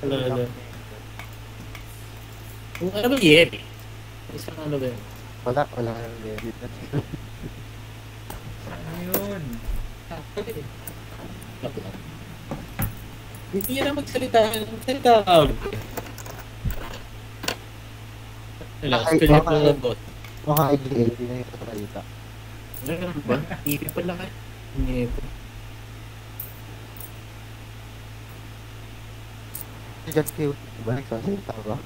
Wala. Ano ba yun? Isang ano ba yun? Wala kang edit. Ano yun? Hindi yan na magsalita. Magsalita ka ulit. Wala, spell po ng bot. Mga IGL, hindi na yung kasalita. Wala ba? Ipi pala ka. Hindi po. Diyan kayo, ba nagsasalita ba?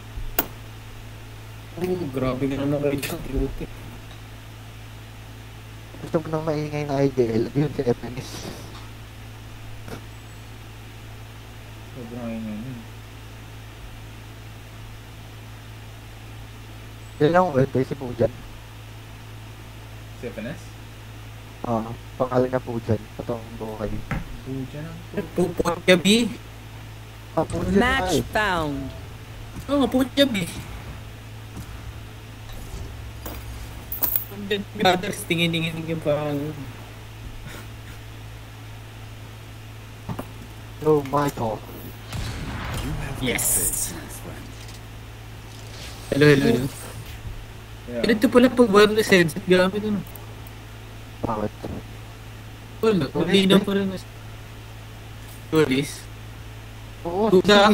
Oh, grabe nga naman kayo dyan. Cute. Gusto mo nang maingay na IGL, yun si FNS. Sobrang ingay yun. Yan lang word, si Pujan. Si FNS? Pangalan niya Pujan, patong buhay. Puja na. Pupot gabi. Pujan Match found. Oo, pupot gabi. Brothers, tingin-tingin yung parang... So, Michael. Yes! Hello. Yeah. Ito pala pag wireless headset gamit ano? Bakit? Wala, hindi na pa rin. Wireless? Oo, Sa-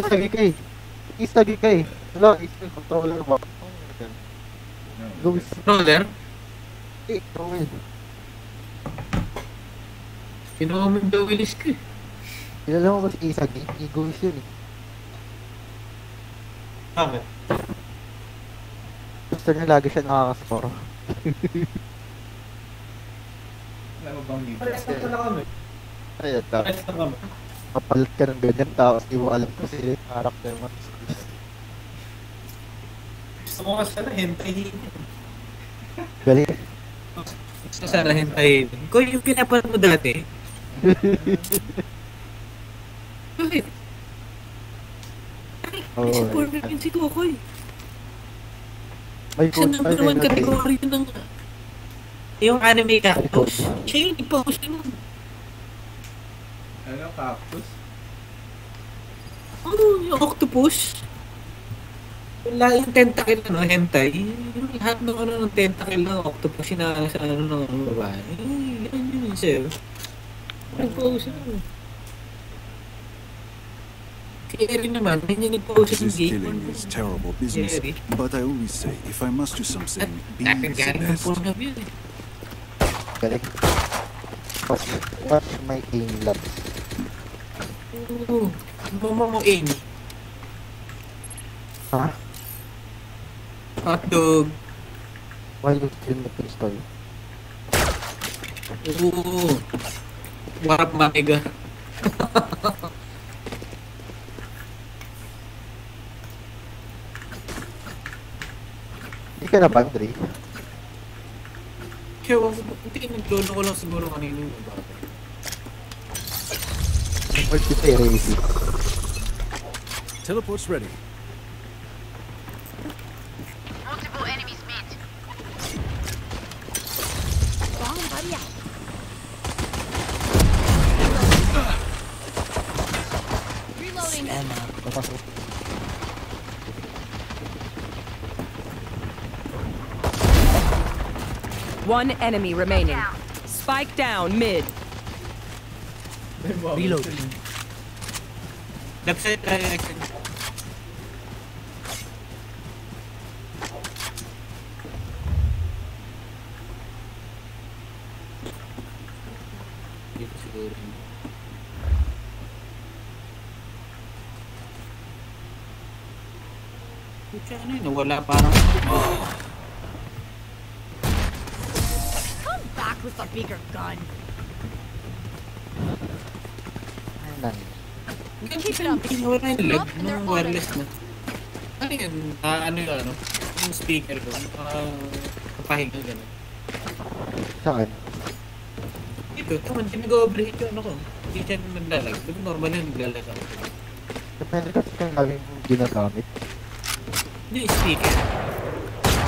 istagi ka eh. Wala, istagi controller ba? No. Gawis. Roller? Controller. Kinuha mo yung wireless ko eh. Kilala mo ba si Isagi? Egoist yun eh. Bakit? Gusto niya lagi siya nakakascore. Wala mo bang libre? Pares na pala kami. Ayun, Pares na kami. kapalit ka ng ganyan tapos di mo alam kung sila yung character mo. Gusto ko kasi na hentai. Galing. Gusto sana hentai. Kung yung pinapanood mo dati. Bakit? Oo. Supporter yun si Kokoy. May Sa coach number one category yun ng... Yung anime cactus. Siya yung ipost yun. Ano, cactus? Oh, yung octopus. Yung tentacle ano, hentai. Yung lahat ng ano ng tentacle ng octopus na sa ano ng babae. Yan yun sir. Nag-post yun. Kaya rin naman, hindi nag-post yung This game. killing is terrible business, Jerry. but I always say, if I must do something, being Bakit is the galing ng best. pornhub yun eh. Galing. What's my aim lab? Oo. Mama mo aim. Ha? Hotdog. Why you kill the pistol? Oo. Warap mamiga. Hindi ka na boundary. Kaya hindi naglolo ko lang siguro kanina yung babae. Or kita i-raise it. Teleport's ready. Multiple enemies mid. Bomb buddy out. Reloading. Papasok. One enemy remaining. Spike down mid. Reload. Left side, right side. Dito siguro. Pucha, ano yun? Nawala parang... Come back with a bigger gun. Nan. Keep it up. Nawala yung lag Up and they're nung wireless na. Ano yun? Ano yun? Ano? Yung speaker ko. Kapahinga gano'n. Saan? Ito, naman, hindi nag-overheat yung ano ko. Hindi siya naglalag. Diba normal yun, naglalag ako. Depende kasi kung laging ginagamit. Hindi, speaker.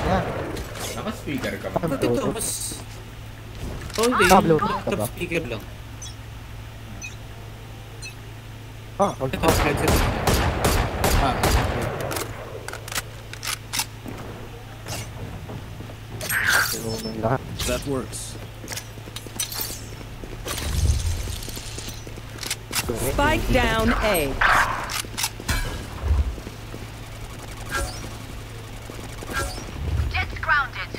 Yan. Naka-speaker ka ba? Pag ito, mas... Oh, hindi. Bluetooth ka Top ba? speaker lang. Ah, Ito, headset. lahat. That works. Spike down A. Jet's grounded.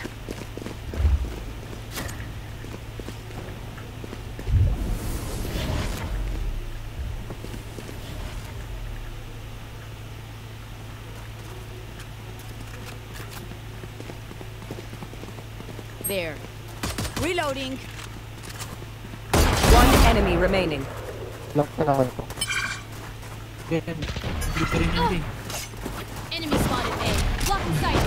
There. Reloading. One enemy remaining. Lang ka naman ito. Ganyan. Hindi pa rin hindi. Enemy spotted A. Blocking sight.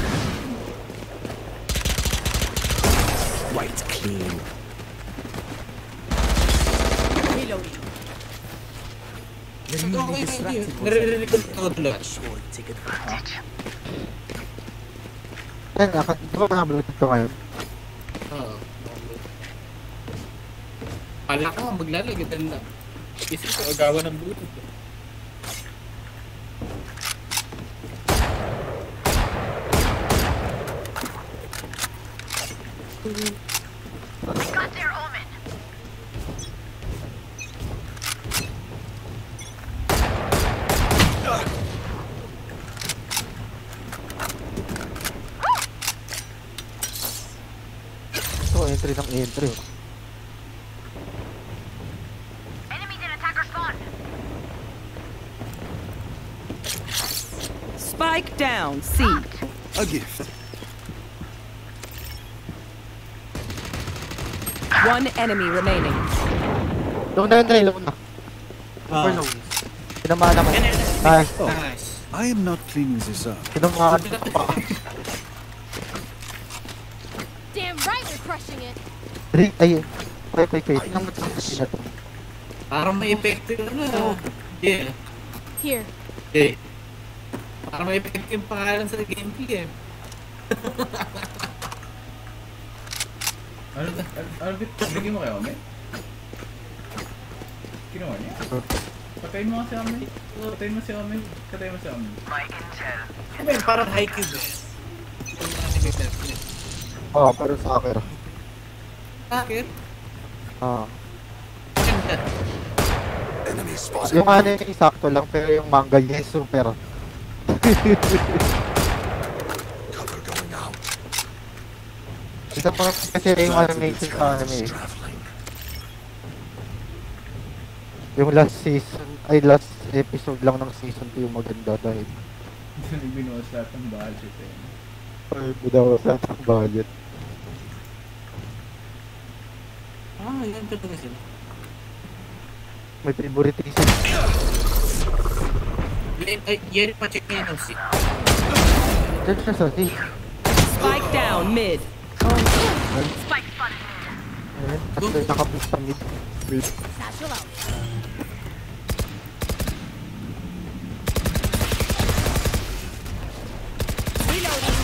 White clean. Reloading. You're Okay, newly okay. distracted. Naririnig ko talaga. Sure, take advantage. Yan, di ba mga-bluetooth ko ngayon? Oo. Kala ko maglalagay lang. Isip ko agawan ng bluetooth. Got their omen. Ito, entry ng entry. Enemies in attacker spawn. Spike down C. A gift. One enemy remaining. Low na entry, low na. Ah. Super low. Sinamahan naman. Yan, yan, yan. Nice. Nice. I am not cleaning this up. Sinamahan pa. Damn right we're crushing it. 3, ay, 5. Tingnan mo ito. Parang may epekto yun na. Yeah. Here. Eh. Parang may epekto yung pangalan sa gameplay eh. Ano bit? Bigyan mo kayo, Ome? Kinuha niya? Patayin mo kasi Ome. Patayin mo si Ome. Patayin mo si Ome. Ano yun? Parang high cube eh. Yung anime na. Oo, pero sa akin. Bakit? Oo. Ganda. Enemy spotted. Yung ano yung sakto lang, pero yung manga niya super. Cover going out. Isa pa kasi yung animation sa anime. Traveling. Yung last season, ay last episode lang ng season 2 yung maganda dahil Binuwas lahat ng budget eh. ay daw sa budget. Ah, yan talaga sila. May favoritism. Yan pa-check na yun ang si. Diyan siya sa si. Spike down mid. Spike spotted. Ayan, kasi nakapush sa mid. Satchel out. Reloading.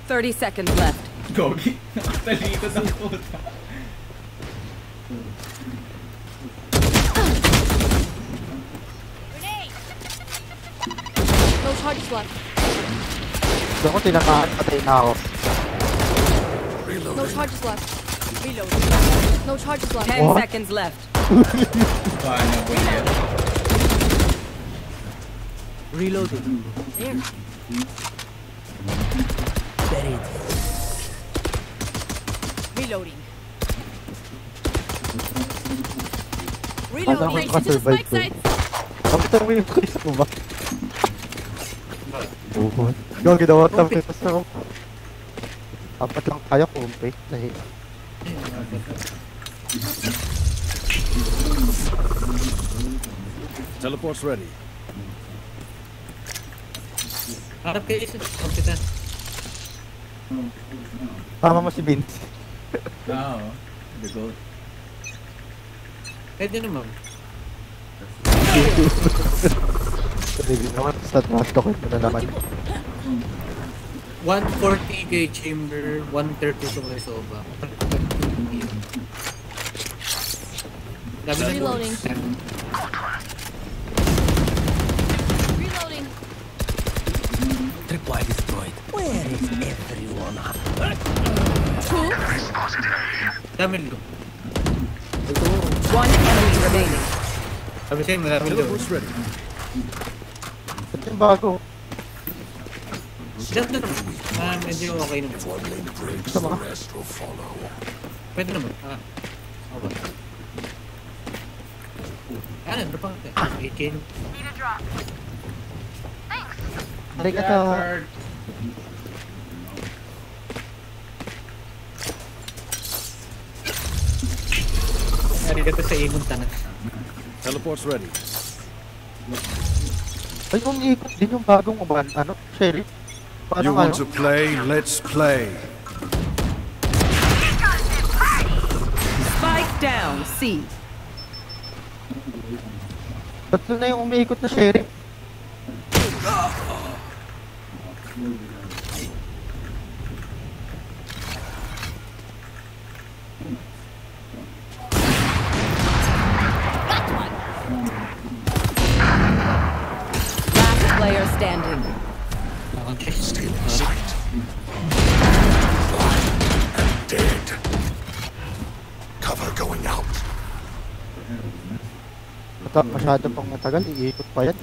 Thirty seconds left. Gogi! Nakatalito ng puta. Grenade. No charges left. Doon ko tinakahan, patay na ako. No charges left. Reloading. No charges left. 10 What? seconds left. Paano po yan? Reloading. There. Buried. Reloading. Ano Reloading. ako Race to the nakasurvive spike ko? sites. Kapit mo yung face mo ba? Oo. Yung ginawa ng face mo. Apat lang tayo kumpi. Dahil Teleport's ready. Harap kayo isa. Kapitan. tama mo si Vince. Oo. The goat. Pwede naman. Sabi naman sa trash talk mo na naman. 140 kay Chamber, 130 to kay Soba. Dami na Reloading. Reloading. Tripwire destroyed. Where is everyone? Dami lo. One enemy remaining. Sabi sa'yo, marami lo. Teleport's ready. Ba't yung bago? Diyan na naman. Medyo okay naman. One link breaks, Tama. the rest will follow. Pwede naman. Ako ba? Ano pa? Ikin. Need a drop. Thanks. Hindi ka sa... Third. Arigato sa imong tanan. Teleport's ready. Ay, kung ikot din yung bagong uban, ano, Sherry? Paano You ano? want to play? Let's play. Spike down, C. Tatlo na yung umiikot na Sherry. Last player standing. Still in sight. Dead. Cover going out. Masyado pang matagal, iikot pa yan.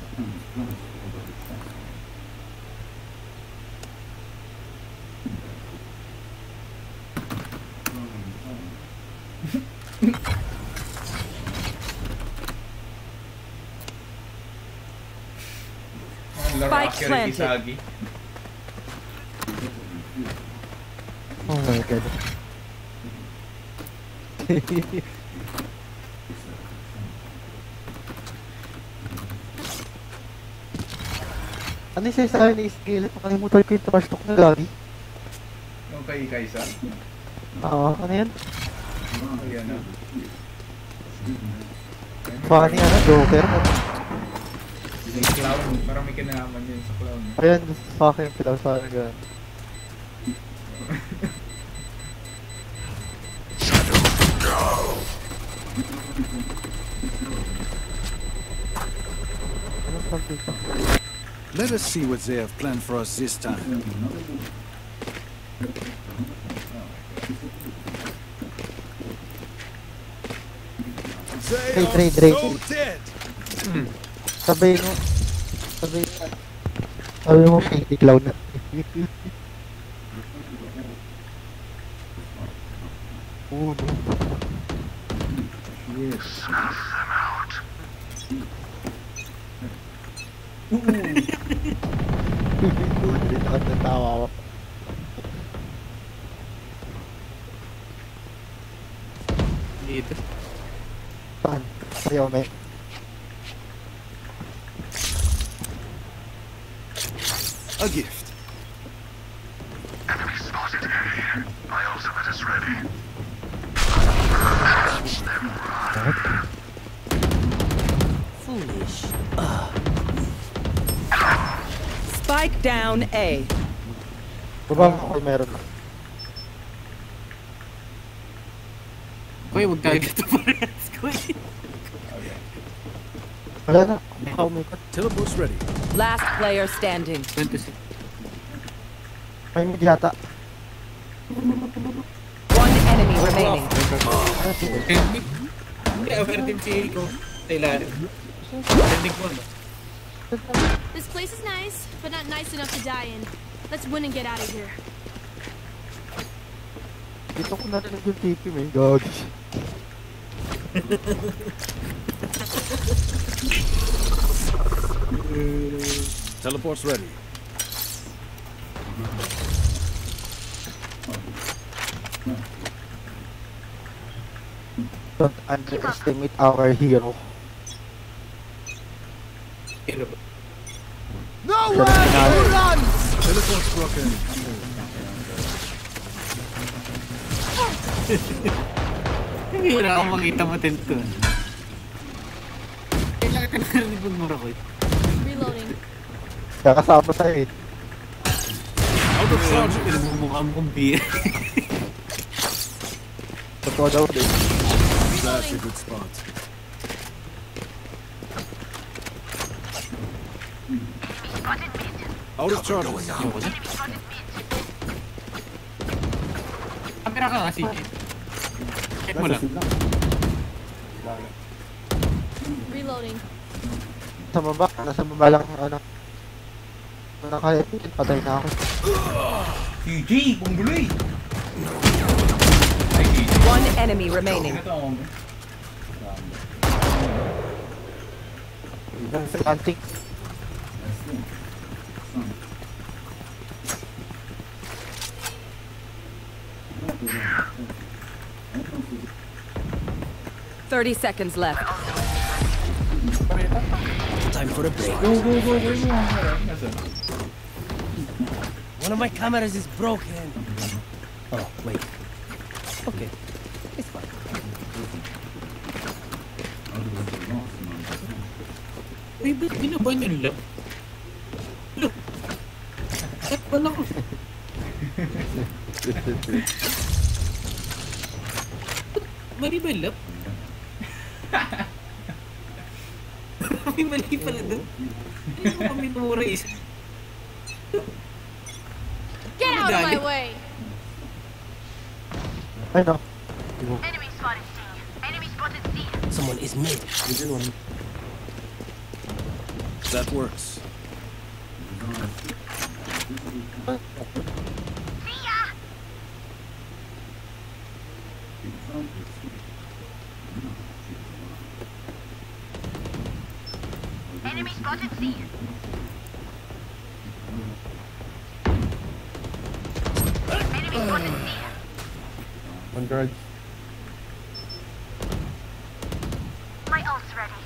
Laro Spike Akira planted. Kisagi. Oh my god. Ano yung sinasabi ni Iskele? Nakalimutan ko yung trash talk na lagi. Yung kay Kaisa. Oo, ano yan? Ayan na. Funny ano, Joker. Clown. Marami kinalaman yun sa clown. Ayan, sa akin, pinagsasabi ka. Ano sabi ko? Let us see what they have planned for us this time. They Trade. are so dead. Sabi mo, sabi mo, shady clown na. Uno. Hindi na ako natawa ako. Dito. Saan? Sa'yo, may. A gift. Foolish. Spike down, A. Baba mo kung meron. Kuya, huwag tayo dito parehas. Kuya. Wala na. Baka umikot. Teleport's ready. Last player standing. 26. May mid yata. One enemy remaining. Hindi, overteam si Rico. Sa ilalim. Sending ko ano. This place is nice, but not nice enough to die in. Let's win and get out of here. Dito ko narinig yung TP, may gag. Teleport's ready. Don't underestimate our hero. Hero ba? Nowhere to run! Teleport's broken. Hindi wala akong makita matent ko. Kailangan ka narinig ng mura ko eh. Reloading. Kakasama sa'yo eh. Out of charge. Pinamumukha mo kong beer. Totoo daw din. That's a good spot. Out of charges. Ayoko na. Kamera ka nga, CJ. Check mo lang. Reloading. Nasa baba lang ano. Nakaya, patay na ako. CJ, bungguloy! One enemy remaining. Ito ako. Planting. Thirty seconds left. Time for a break. Go! Nasaan? One of my cameras is broken. Oh, wait. Okay. It's fine. Uy, ba't ginaban yun lang? Look! Ba't wala ko? Mali ba lap? May mali pala doon. Hindi mo kami memorize. Get out of my way! Ay no. Enemy spotted C. Enemy spotted C. Someone is mid. That works. See ya! Enemy spotted C. Enemy spotted C. One guard. My ult's ready.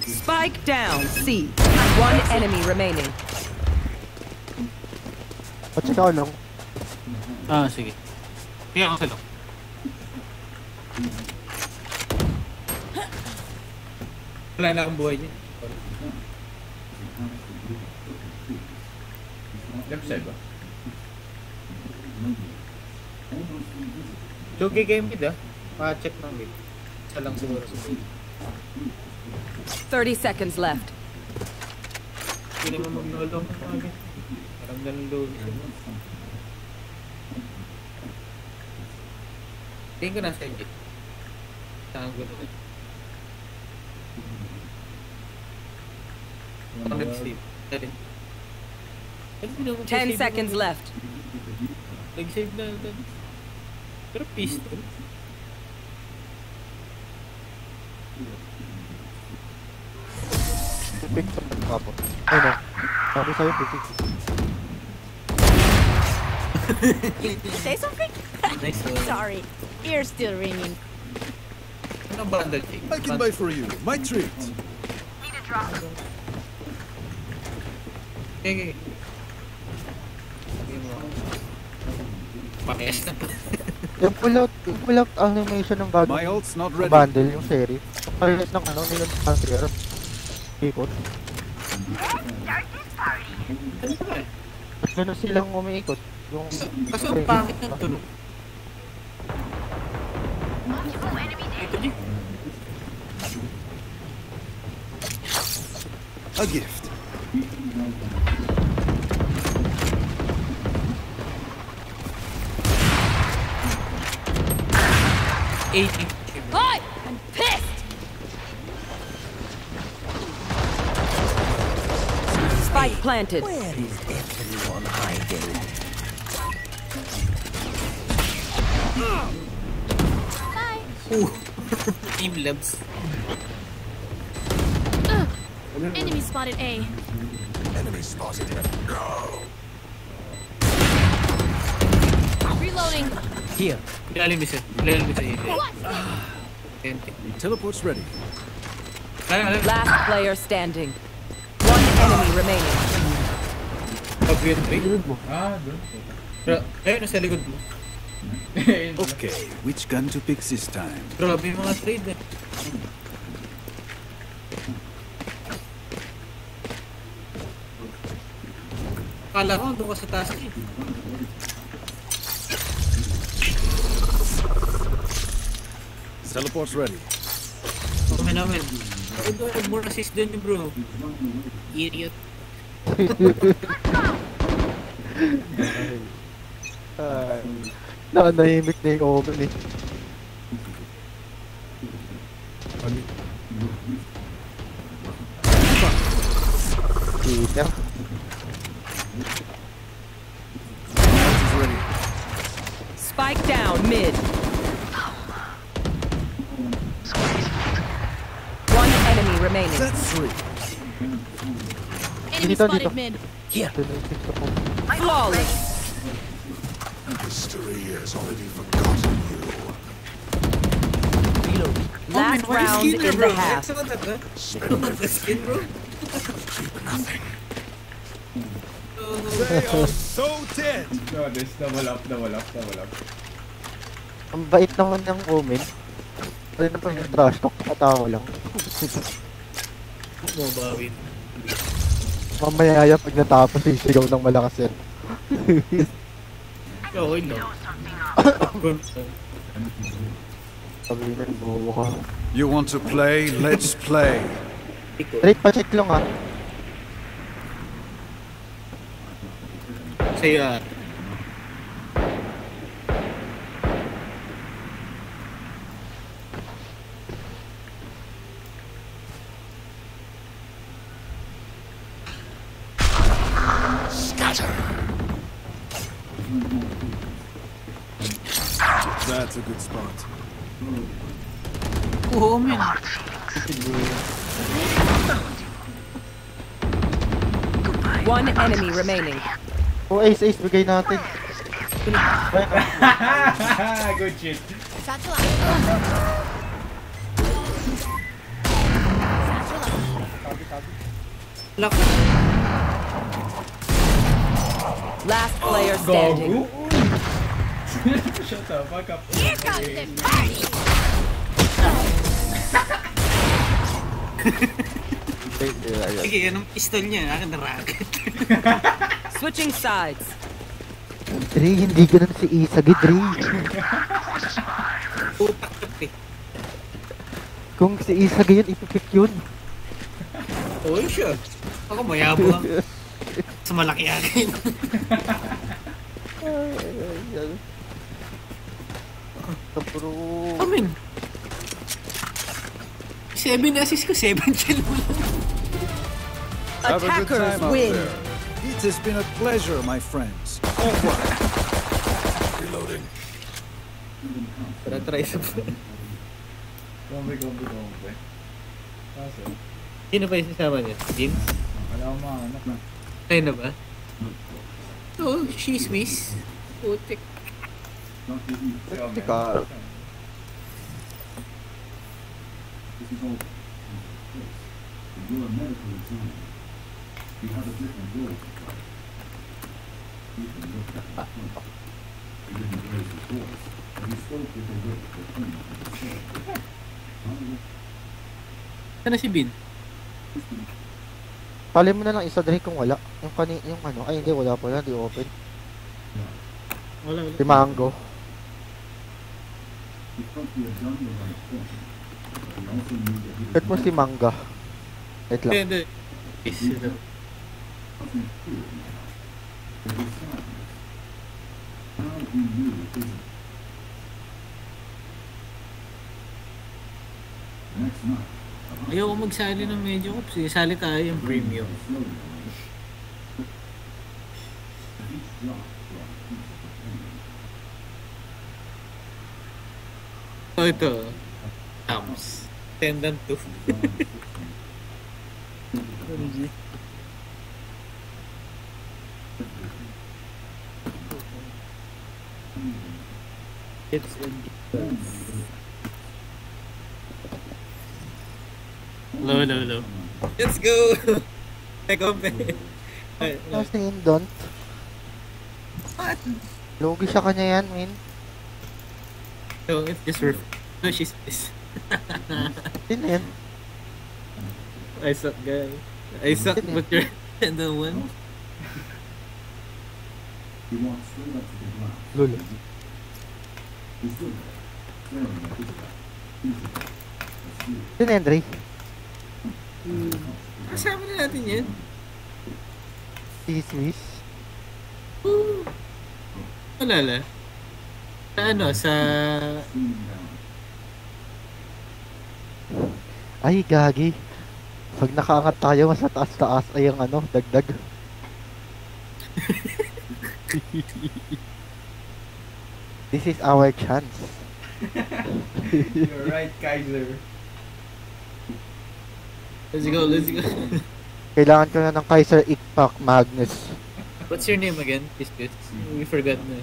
Spike down. C. One enemy remaining. Check ako lang. Ah, sige. Kaya ako sa lang. Wala na akong buhay niya. Left side ba? Jogi game mid ah. Pa-check ng mid. Isa lang siguro sa mid. 30 seconds left. Hindi naman mag-nolong. Parang ganun load. Tingin ko nasa edge. Saan ko na. Nag-sleep. 10 seconds left. Nag-save na. Pero pistol. Pick up. Ay no. Sabi sa'yo, pick. Say something? Nice one. Sorry. Ear's still ringing. Ano bundle take? I can buy for you. My treat. Need a drop. Okay. Pakes na. Yung pull out animation ng My bagong ult's not ready. bundle, yung series. Parehas ng ano, nilang country. Ikot. Start this party. Ano ba eh? Mas ganun silang umiikot. Yung... Kasi ang pangit ng tunog. Multiple enemies Ito di. A gift. Hi! I'm pissed! Spike planted. Where is everyone hiding? Bye! Team Labs. Enemy spotted A. Reloading. Here. Ilalim isa. Ilalim isa yun. What? Teleport's ready. Kaya. Last player standing. One enemy remaining. Pag-green trade. Doon. Pero, ayun, nasa likod mo. Okay, which gun to pick this time? Grabe yung mga trade eh. Akala ko, doon ka sa taas eh. Teleport's ready. Kami namin. Ako doon, more assist doon bro. Idiot. Nanahimik na yung oven eh. Peter. Is ready. Spike down mid. One enemy remaining. That's three. Enemy Dito, spotted dito. mid. Here. Flawless. History has already forgotten you. Reloading. Last round in the half. Skin, bro. Nothing. They are so dead. No, this double up. Ang bait naman ng omen. Pwede na pa yung trash talk, katawa lang. Mabawin. Mamaya pag natapos yung sigaw ng malakas yan. Okay lang. Sabi na, bobo ka. You want to play? Let's play. Drake, pa-check lang ha. Sa'yo That's a good spot. Oo, man. One enemy remaining. O ace, bigay natin. Good shit. Satchel out. Lock. Last player standing. Shut the fuck up. Here comes the party. Sige, anong pistol niya? Akin na rocket. Switching sides. Dre, hindi ganun si Isagi, Dre. Utak ka, eh. Kung si Isagi yun, ipipik yun. Oo, siya. Ako mayabang. Sa malaki akin. Bro. Amin. 7 assist ko, 7 kill mo lang. Have a good Attackers time out win. there. It has been a pleasure, my friends. Over. Reloading. Para try sa Gombe. Kaso, Sino pa yung sasama niya? Jin? wala akong mga anak na. Ayun na ba? Oo, she's miss. Putik. Teka. Sana si Bin? Tali mo na lang isa, Dre, kung wala. Yung ano, ay hindi, wala pa yan, di open. Wala. Si Mango. Check mo si Manga. Wait lang. Hindi. Ito. Ayoko magsali ng medyo ko. Sali tayo yung premium. So ito. Tams. Tendant 2. It's low. Let's go! Compe. Last name, Don. What? Logi siya kanya yan, min. No, it's just ref. No, she's this. Sino yan? I suck, guy. I suck, but you're the one. Lul. Sino yan, Dre? Kasama na natin yan. T-Swiss. Alala. Sa ano, sa... Ay, gagi. Pag nakaangat tayo, mas taas-taas ay ang ano, dagdag. This is our chance. You're right, Kaiser. Let's go, let's go. Kailangan ko na ng Kaiser Ikpak Magnus. What's your name again? Biscuits. We forgot na.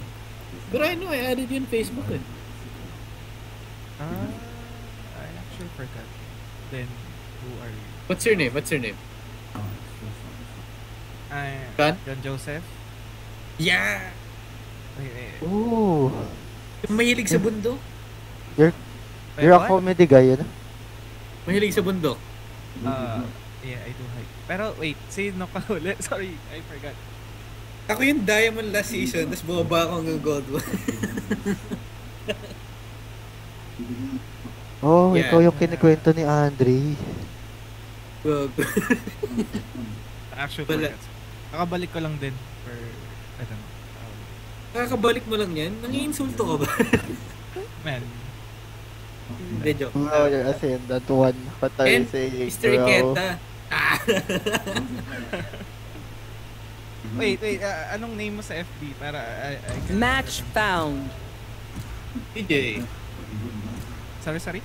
But I know, I added you on Facebook eh. I actually forgot. Then, who are you? What's your name? What's your name? John? John Joseph? Yeah! Wait. Ooh. Yung mahilig sa bundok? You're a comedy guy, yun. Mahilig sa bundok? Yeah, I do hike. Pero wait, sino ka ulit? Sorry, I forgot. Ako yung diamond last season, tapos bumaba ako hanggang gold 1. Oh, Yeah. ikaw yung kinikwento ni Andre. Actually, Wala. forgot. Kakabalik ko lang din for, I don't know. Kakabalik mo lang yan? Nangiinsulto ka ba? Man, Hindi, joke. Oh, you're Ascendant 1. What are you And saying, Mr. bro? Iketa. wait, anong name mo sa FB? Para I can... Match found. CJ. Sorry?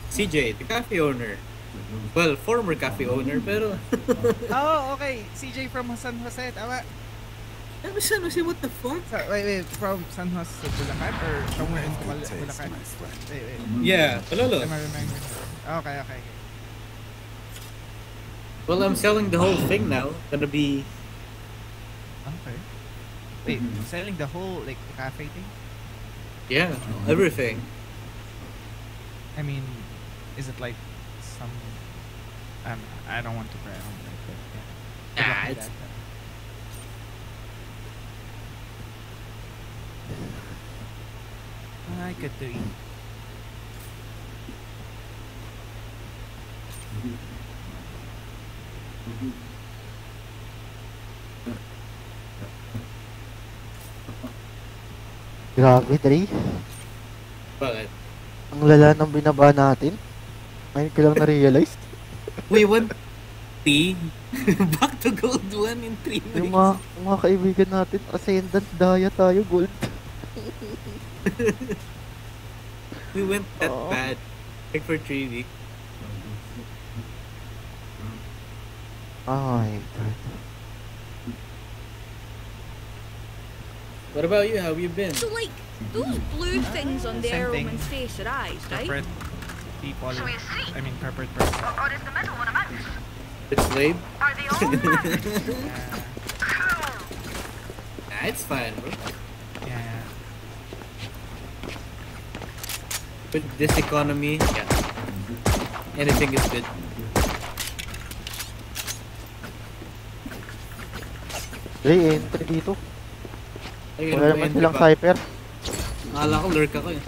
CJ, the cafe owner. Well, former cafe owner, pero... Oh, okay. CJ from San Jose, tama? Ano siya? What the fuck? Wait, from San Jose to Bulacan or somewhere in Bulacan? Wait. Yeah, Palolo. Am I remembering? Okay. Well, I'm selling the whole thing now. Gonna be... Okay. Wait, selling the whole, like, cafe thing? Yeah, everything. I mean, is it like some... I don't want to brag on that, but yeah. Good luck with it's... that. I could do it. Grabe, Dre. Bakit? Ang lala ng binaba natin. Ngayon ko lang na-realize. We went T. Back to gold 1 in 3 weeks. Yung mga kaibigan natin, Ascendant, Daya tayo, Gold. We went that Oo. bad. Like for 3 weeks. Oh my God. What about you? How have you been? So, like, those blue things on the Same thing. Arrowman's face are eyes, right? Corporate people, So is he? I mean corporate person. Or is the middle one a mouse? It's late? Are they all black? Nah, it's fine, bro. Yeah. With this economy, yeah. Anything is good. Dre, entry dito. Ay, Wala naman silang cypher. Akala ko lurk ako eh.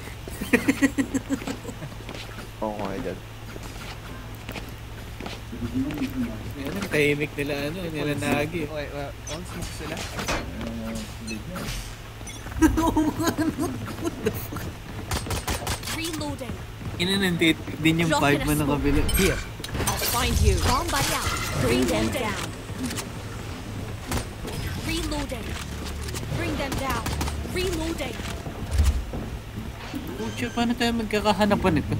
Oo nga dyan. Ano, tahimik nila nila Nagi. Wait, on smoke sila. Reloading. Inanandit din yung 5 man na kabila. Here. I'll find you. Bomb buddy out. Bring them Reloading. down. Reloading. Bring them down. Reloading. Pucha, paano tayo magkakahanapan nito?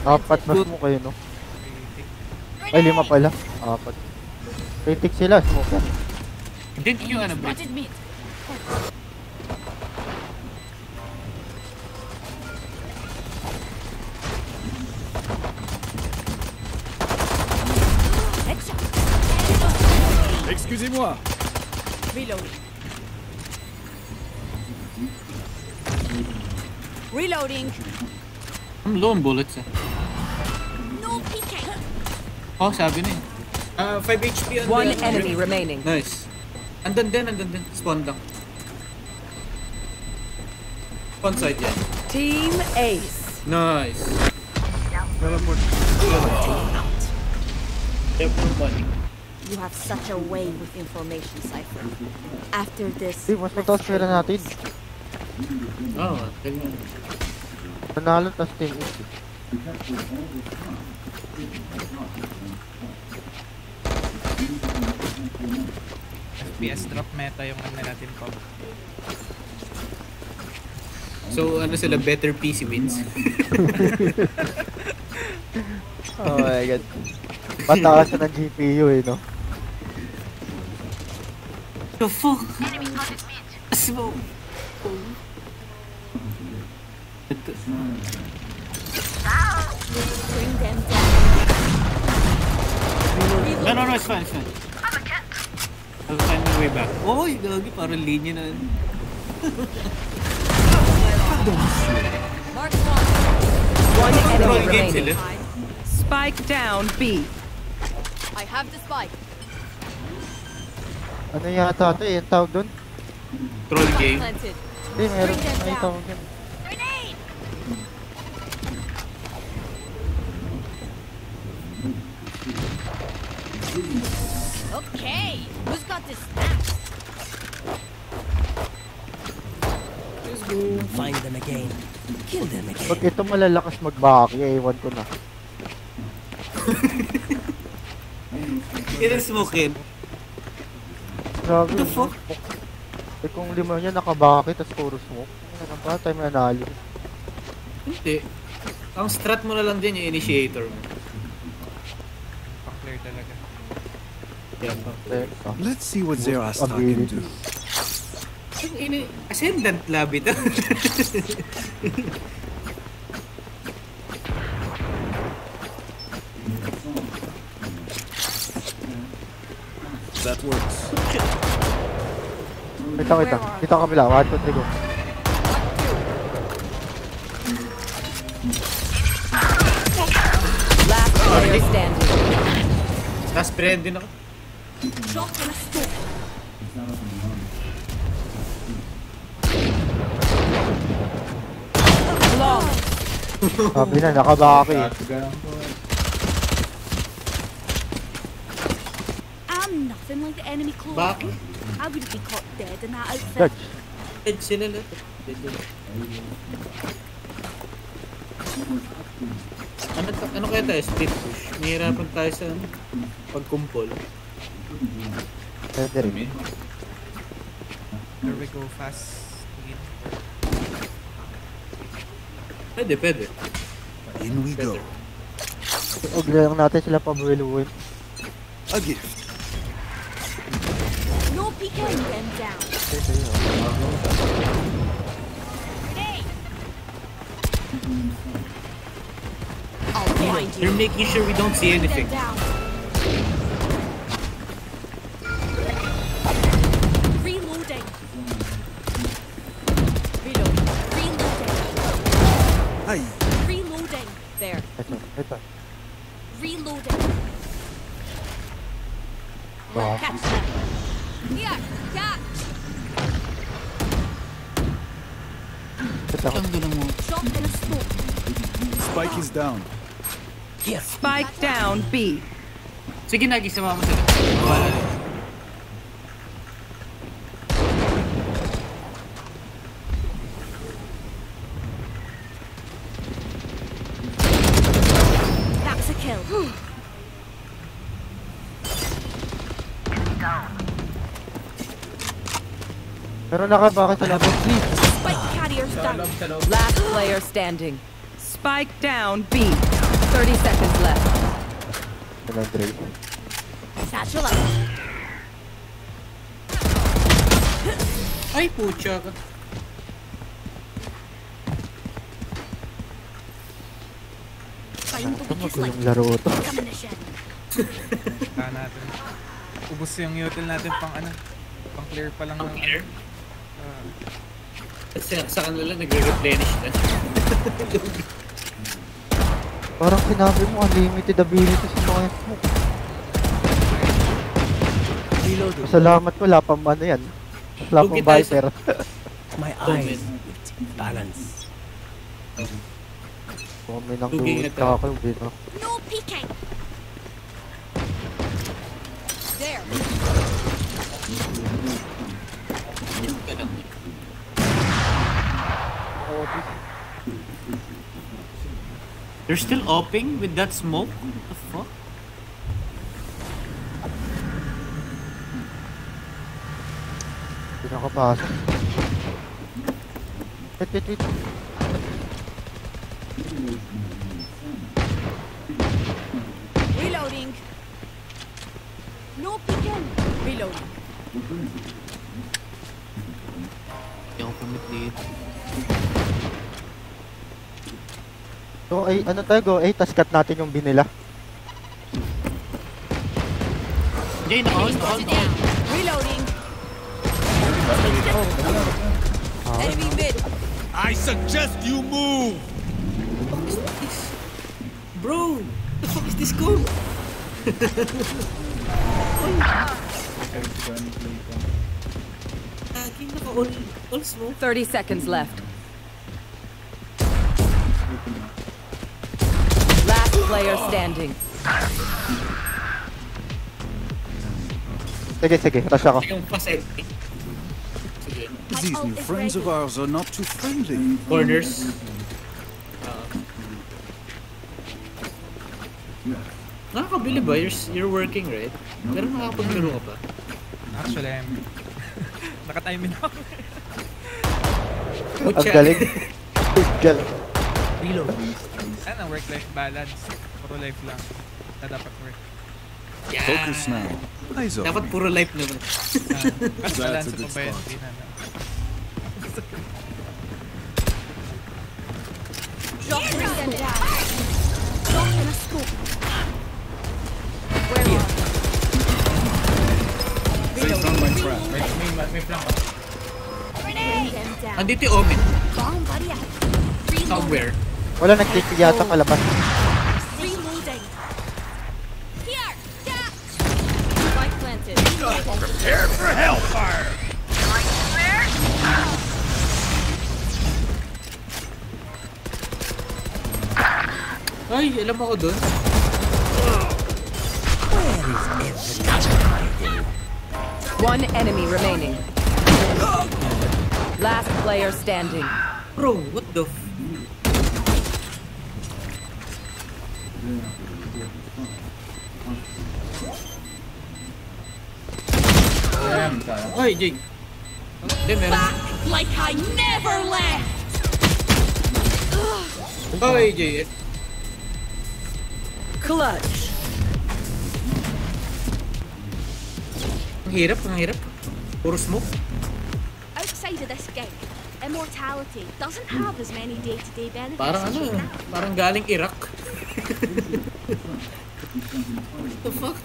Apat na smoke kayo, no? Ay, 5 pala. 4. Critic sila, smoke. Hindi yung ano, bro. Spotted mid. Headshot. Excusez-moi. Reloading. Reloading. Ang low ang bullets eh. No peeking. Oh, sabi na eh. 5 HP on One the- enemy remaining. Nice. Andun din. Spawn lang. Spawn side yan. Team Ace. Nice. Teleport. Step for money. You have such a way with information, Cypher. After this, Di, mas mataas pera natin. Oo, ganyan. Panalo, tas team is. FPS drop meta yung ano natin po. So, ano sila, better PC wins? Oh my god. Mataas na ng GPU eh, no? The fuck? Smoke. bring them down. No, it's fine, it's fine. I'll find my way back. Oh, gagi, parang linya na. Mark one. One enemy Control game sila. remaining. Spike down B. I have the spike. Ano yata ito eh, yung tawag dun? Troll game. Planted. Hindi, meron may tawag dun. Grenade! Okay, who's got this snap? Find them again. Kill them again. Pag ito malalakas magbaki, ewan ko na. Ilan smoke yun? Grabe. What the fuck? Eh kung lima niya nakabaki, tas puro smoke. Ano pa, time analysis. Hindi. Ang strat mo na lang din yung initiator mo. Pa-clear talaga. Yeah, Let's see what Zerastar can do. Ascendant lab ito. That works. Kita. Kita kabila. 1, 2, 3, go. Last player standing. Last friend din ako. Shot in a storm. Sabi na, nakabaki. I'm nothing like the enemy clone. Bakit? I wouldn't be caught dead in that outfit. Judge. Dead sila lahat. Ano kaya tayo? Split push. Nahihirapan tayo sa pagkumpol. Pwede rin. Here we go fast. Again. Pwede. In we go. Huwag lang natin sila pabueluin. A gift. No peeking them down. Grenade! I'll find you. You're making sure we don't see anything. Them down. Reloading. Reloading. Ay. Reloading. There. Ito. Reloading. Wow. Catch them. Here, catch. Ito. Shot in a smoke. Spike is down. Spike down B. Sige na, gisama mo sila. Wala rin. That's a kill. Pero nakabaki sila. Spike carriers down. Last player standing. Spike down B. 30 seconds left. Ano, Dre? Satchel up. Ay, pucha ka. Find the Ito weakest link. magulong laro ito. Ammunition. Wala natin. Ubus yung util natin pang ano. Pang clear pa lang. Pang clear? Kasi sa kanila nagre-replenish na. Parang sinabi mo, unlimited ability sa mga smoke. Salamat ko, wala pang ano yan. Wala pang Lugi tayo sa- Viper. My eyes with balance. Kumi ng Lugi duwit, nga tayo. kakakal, dito. No peeking. There. They're still opping with that smoke? What the fuck? Hindi na kapasok. Wait. Reloading. No peeking. Reloading. Hindi ako commit dito. So, ay, ano tayo, go 8, tas cut natin yung binila. Jay, naka-on. Reloading. Enemy mid. I suggest you move! Bro! What the fuck is this code? Laging naka-all smoke. 30 seconds left. Last player standing. Sige, rush ako. Yung pasek. Sige. These new friends of ours are not too friendly. Corners. Nakakabili ba? You're working, right? Pero nakakapaglaro ka pa. Actually, I'm... Naka-timing ako. Ang galing. Galing. Reload. Ano, work-life balance. Puro life lang. Na dapat work. Yeah. Focus now. Eyes open. Dapat puro life naman. Mas balance a ko good ba yun? spot. Hindi na na. Drop them down. Drop in a scoop. Where are They found my trap. May flank ka. Bring them down. Andito yung Omen. Bomb buddy out. Somewhere. Wala nag-click yata palabas. Reloading. Here. Yeah. Spike planted. Prepare for hellfire! Ay, alam ako dun. One enemy remaining. Last player standing. Bro, what the f... Ayan, tayo. Ay, Jake. Hindi, meron. Like I never left. Ay, Jake. Clutch. Ang hirap. Puro smoke. Outside of this gig, immortality doesn't have as many day-to-day benefits Parang as you ano, think. parang galing Iraq. What the fuck?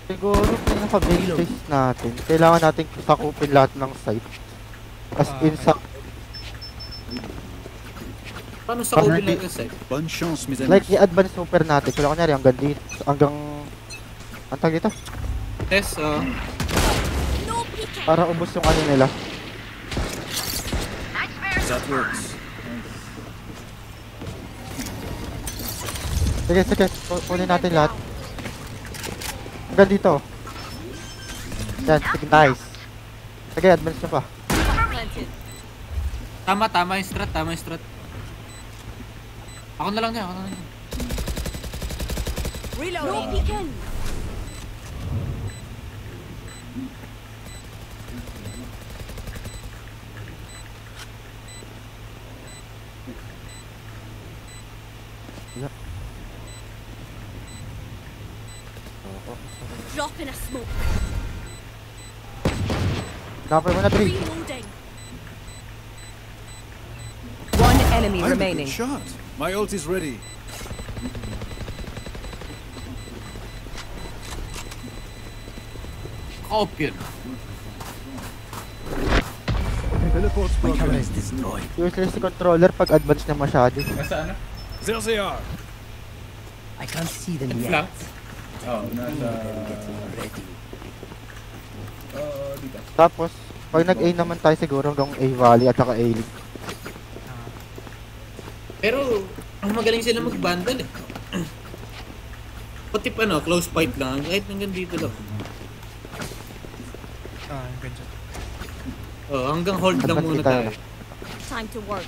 Siguro pinaka-base case natin, kailangan natin sakupin lahat ng site. As in sa... Paano sa ubi lang yung site? Bonne chance, mes amis. Like, i-advance super natin. Kaya kunyari, hanggang dito, hanggang... Ang tag dito? Yes, No peeking. Para ubos yung ano nila. That works. Sige, kunin natin lahat. Hanggang dito. Yan, sige, nice. Sige, advance nyo pa. Planted. tama yung strat. Ako na lang niya. Reloading. No peeking. Drop in a smoke. Number mo na 3. Reloading. One enemy I'm a remaining. good shot. My ult is ready. Op yun. Teleport's My camera broken. is destroyed. Useless si controller pag advance na masyado. Nasa ano? There they are. I can't see them yet. Flank. Oo, nasa... Getting ready. Oo, dito. Tapos, pag nag-A naman tayo siguro hanggang A Valley at saka A League. Pero, ang magaling sila mag-bundle eh. Pati pa no, close fight lang. Kahit hanggang dito lang. Hanggang dyan. Oh, hanggang hold lang muna tayo. Time to work.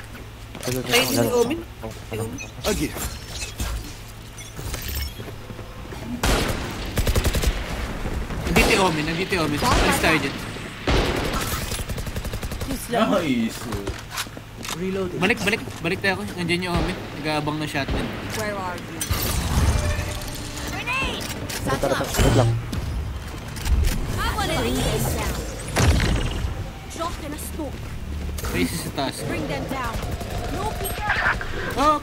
Tayo din si Omen. Again. Nandito yung Omen, nandito yung Omen. Alis tayo dyan. Nice. Reloading. Balik tayo. Nandiyan yung Omen. Nag-aabang na shotgun. Where are you? Grenade! Wait lang. I want to bring them down. Drop in a smoke. Faces sa taas. Bring them down. No peeker. Oh!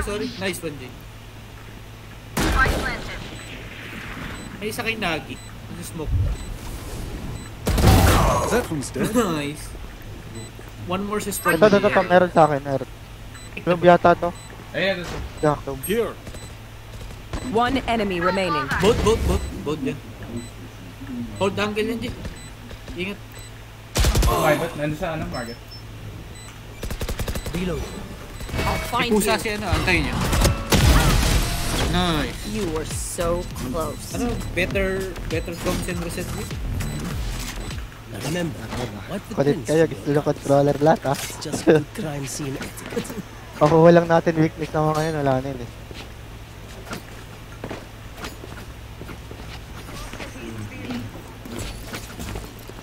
Sorry. Nice one, Jay. Spike planted. May isa kay Nagi. Nasa smoke. That one's dead. Nice. One more sa spawn. Ito. Meron sa akin. Meron. Globe yata to. Ayan, ito. Yeah, globe. Here. One enemy remaining. Both dyan. Hold angle yan, Jay. Ingat. Okay, ba't nandun sa market? Reload. I'll May find pusa you. si antayin niyo. Nice. You were so close. Ano, better comms and reset mo? Now remember, what the Kulit prince kayo. did, Gusto nyo controller lahat ha. it's just good crime scene etiquette. Pakuha lang natin weakness na mga yun. Wala na yun eh.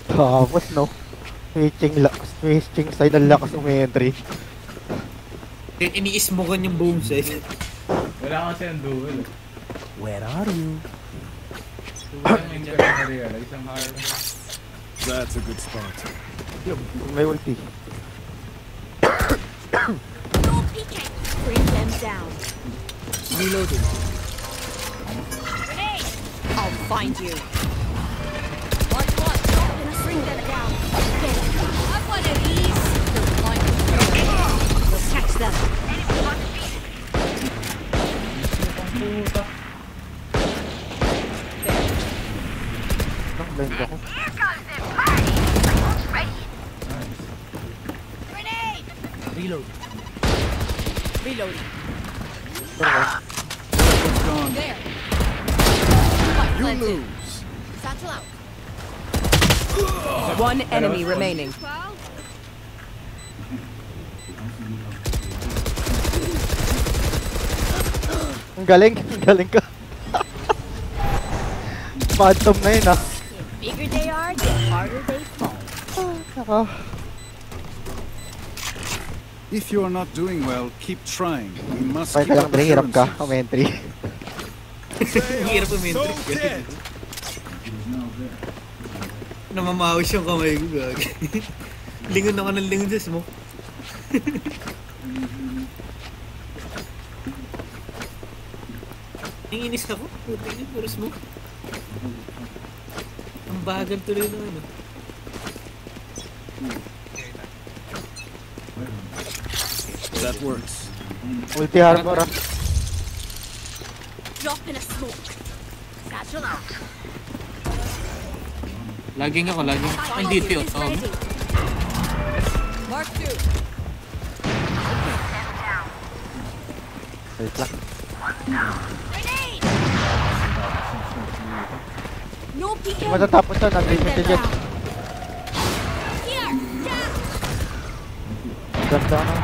Tapos no. Switching side ang lakas ng entry. Then iniis mo kan yung boom set. Wala kasi ang duel. Where are you? Duel yung hindi ko na-realize ang hard. That's a good spot. May ulti. No peeking. Bring them down. Reloading. Grenade! I'll find you. Mark one. Gonna bring them down. Get it. I want to these. They're blind. We'll catch them. Puta. Blind ako. Here comes the party. Almost ready. Grenade! Reload. Reloading. It's gone. There. You lose. Satchel out. One enemy remaining. Pal? Ang galing ka. Phantom na yun ah. The bigger they are, the harder they fall. Saka, If you are not doing well, keep trying. We must kaya keep lang up pre, hirap ka. appearances. Ang entry. Ang hirap yung So entry. dead. Namamawis yung kamay ko, gag. Lingon ako ng lingon sa smoke. Nanginis ako. Puti niya, puro smoke. Ang bagal tuloy na ano. That works. Ulti harbor ah. Drop in a smoke. Satchel out. Laging ako. Ay, dito yun. Is Oh. ready. Mark two. Wait lang. Grenade! No peeking. Matatapos na. Bring Nag-reach them na dyan. down. Here, down. Ganda na.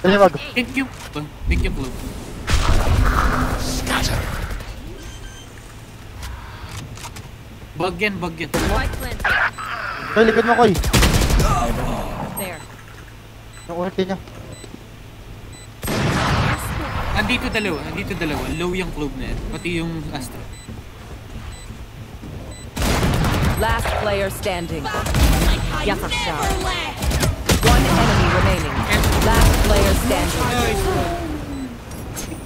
Dali wag. Thank you. Thank you, Blue. Bug yan. Spike planted. Koy, likod mo Koy. There. Yung ulti niya. Andito dalawa. Low yung club na yan. Pati yung Astra. Last player standing. I Yakasha. never left. One enemy remaining. Last player standing.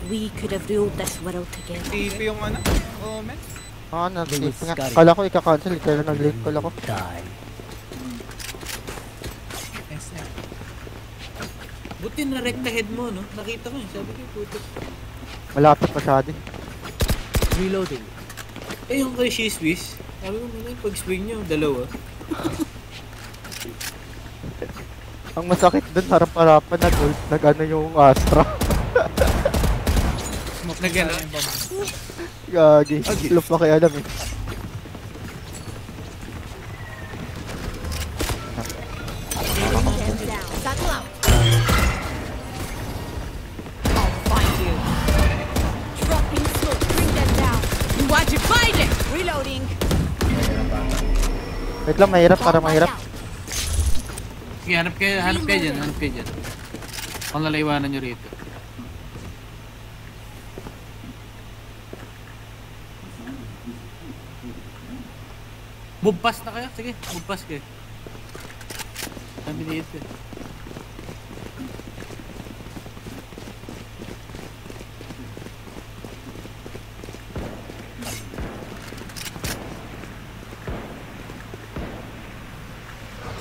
We could have ruled this world together. TP yung ano? Omen? Nag-link nga. Kala ko ika-cancel. Kaya nag-link call ako. Die. Yes, yeah. Buti na recta head mo, no? Nakita ko yun. Sabi ko, puto. Malapit masyado. Reloading. Eh, yung kay Swiss. Sabi ko, pag swing nyo, dalawa. Ang masakit dun, harap-harapan nag-ano yung Astra. Smoke Nagano. Gagi. Lup na kaya alam eh. Satchel out. I'll find you. Dropping smoke. Bring them down. You want to find it? Reloading. Wait lang, mahirap para mahirap. Sige, hanap kayo dyan. Kung lalaiwanan nyo rito. Bugpas na kayo? Sige, bugpas kayo. Kami dito.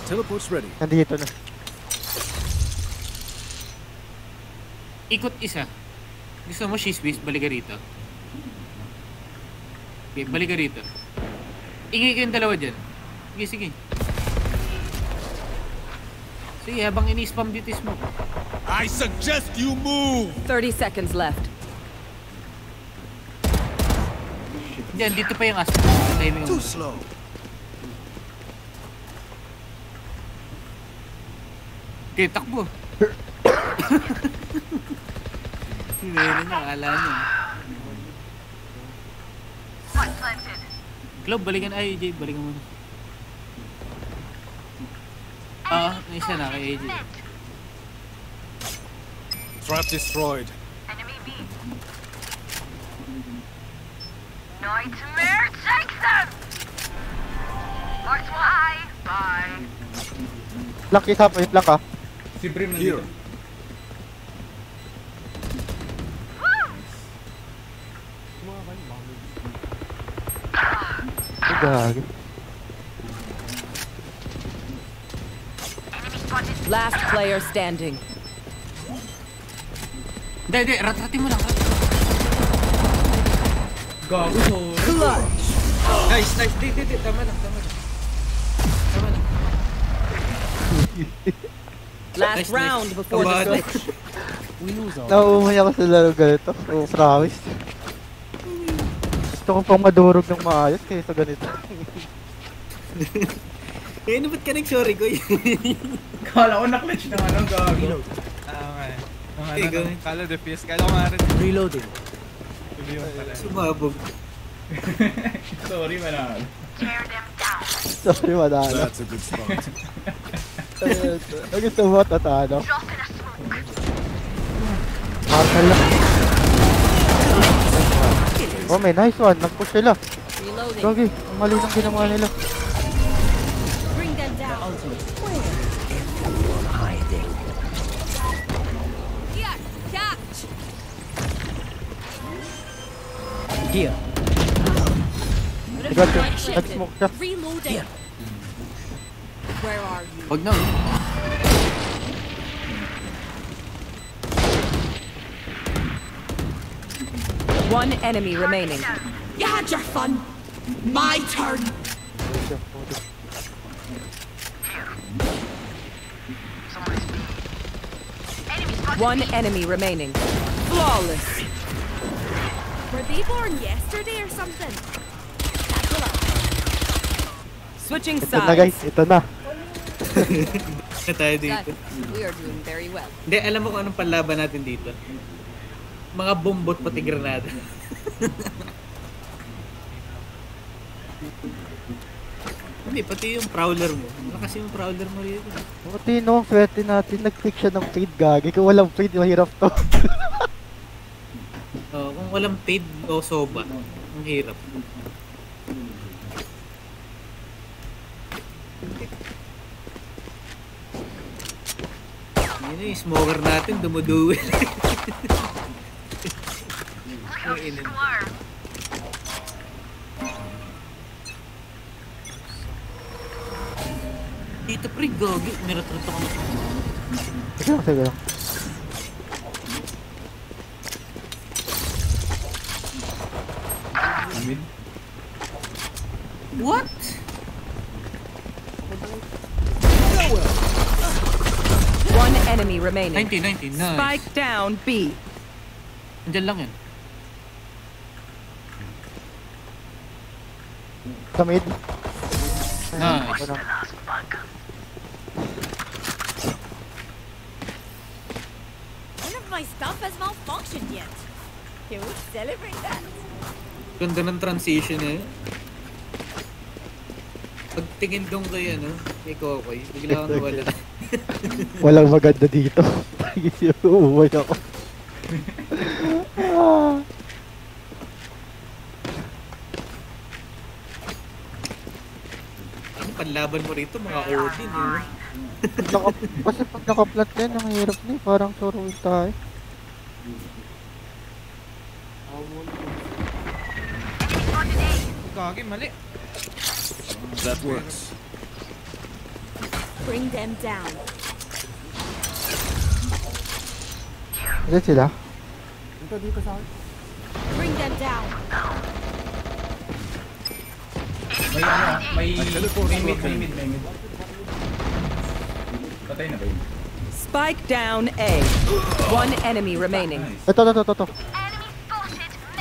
Teleport's ready. Nandito na. Ikot isa. Gusto mo shisbis, balik ka rito. Okay, balik ka rito. Ingay kayong dalawa dyan. Sige, sige. Sige, habang ini-spam dito smoke. I suggest you move! 30 seconds left. Diyan, dito pa yung asset. Timing Too mo. slow. Okay, takbo. Hindi niya, akala niya. Spike planted. Globe, balikan. Ay, AJ, balikan mo na. Isa na kay AJ. Trap destroyed. Enemy B. Nightmare takes them! Marked Y. Bye. Black isa, wait lang ka. Si Brim Here. Ay, gagi. Last player standing. Hindi, ratratin mo lang. Gago, sorry. Nice. Di. Tama lang. Last Nice. round before the Kabado. switch. We lose all. Nauumay ako sa laro ganito. Oh, promise. Gusto ko pang madurog ng maayos kaysa ganito. Eh, ano ba't ka nag-sorry ko? Kala ko na-clutch na anong gago. Tama eh. Nung Okay, go. Kala defuse. Kala ko nga rin. Reloading. Tuloy yung pala. Sumabog. Sorry, manalo. Tear them down. Sorry, madala. That's a good spot. Ang gusto mo, tatalo. Drop in a smoke. Markal lang. Oh, may nice one. Nag-push sila. Reloading. Gagi, ang mali ng ginawa nila. Bring them down. Hiding. Here, catch. Here. Got you. Nag-smoke siya. Reloading. Where are you? Huwag na. One enemy remaining. You had your fun. My turn. One enemy remaining. Flawless. Were they born yesterday or something? Satchel out. Switching Ito na guys, sides. ito na. Na tayo dito. We are doing very well. Hindi, alam mo kung anong panlaban natin dito? Mga bombot pati granada. Hindi, pati yung prowler mo. Ano kasi yung prowler mo rito? Buti no, swerte natin. Nag-pick siya ng fade gagi. Kung walang fade, mahirap to. Kung walang paid o soba, ang hirap. Yun yung smoker natin, dumuduwi. Ang inin. Swarm. Dito pre, gogi. Niratrat ako na. Sige lang. What? One enemy remaining. 90, nice. Spike down B. Andyan lang yan. Sa mid. Nice. Walang- None of my stuff has malfunctioned yet. Can we celebrate that? Ganda ng transition eh. Pagtingin dong kay kay Kokoy, bigla kang wala. Walang maganda dito. Uuwi ako. Ang panlaban mo rito, mga Odin eh. Kasi pag naka-plant yan, ang hirap na eh. Parang suruin tayo. Gagi, mali. That works. Bring them down. Diyan sila. Bring them down. May mid. Patay na ba yun? Spike down A. One enemy remaining. Ito. Enemy spotted mid.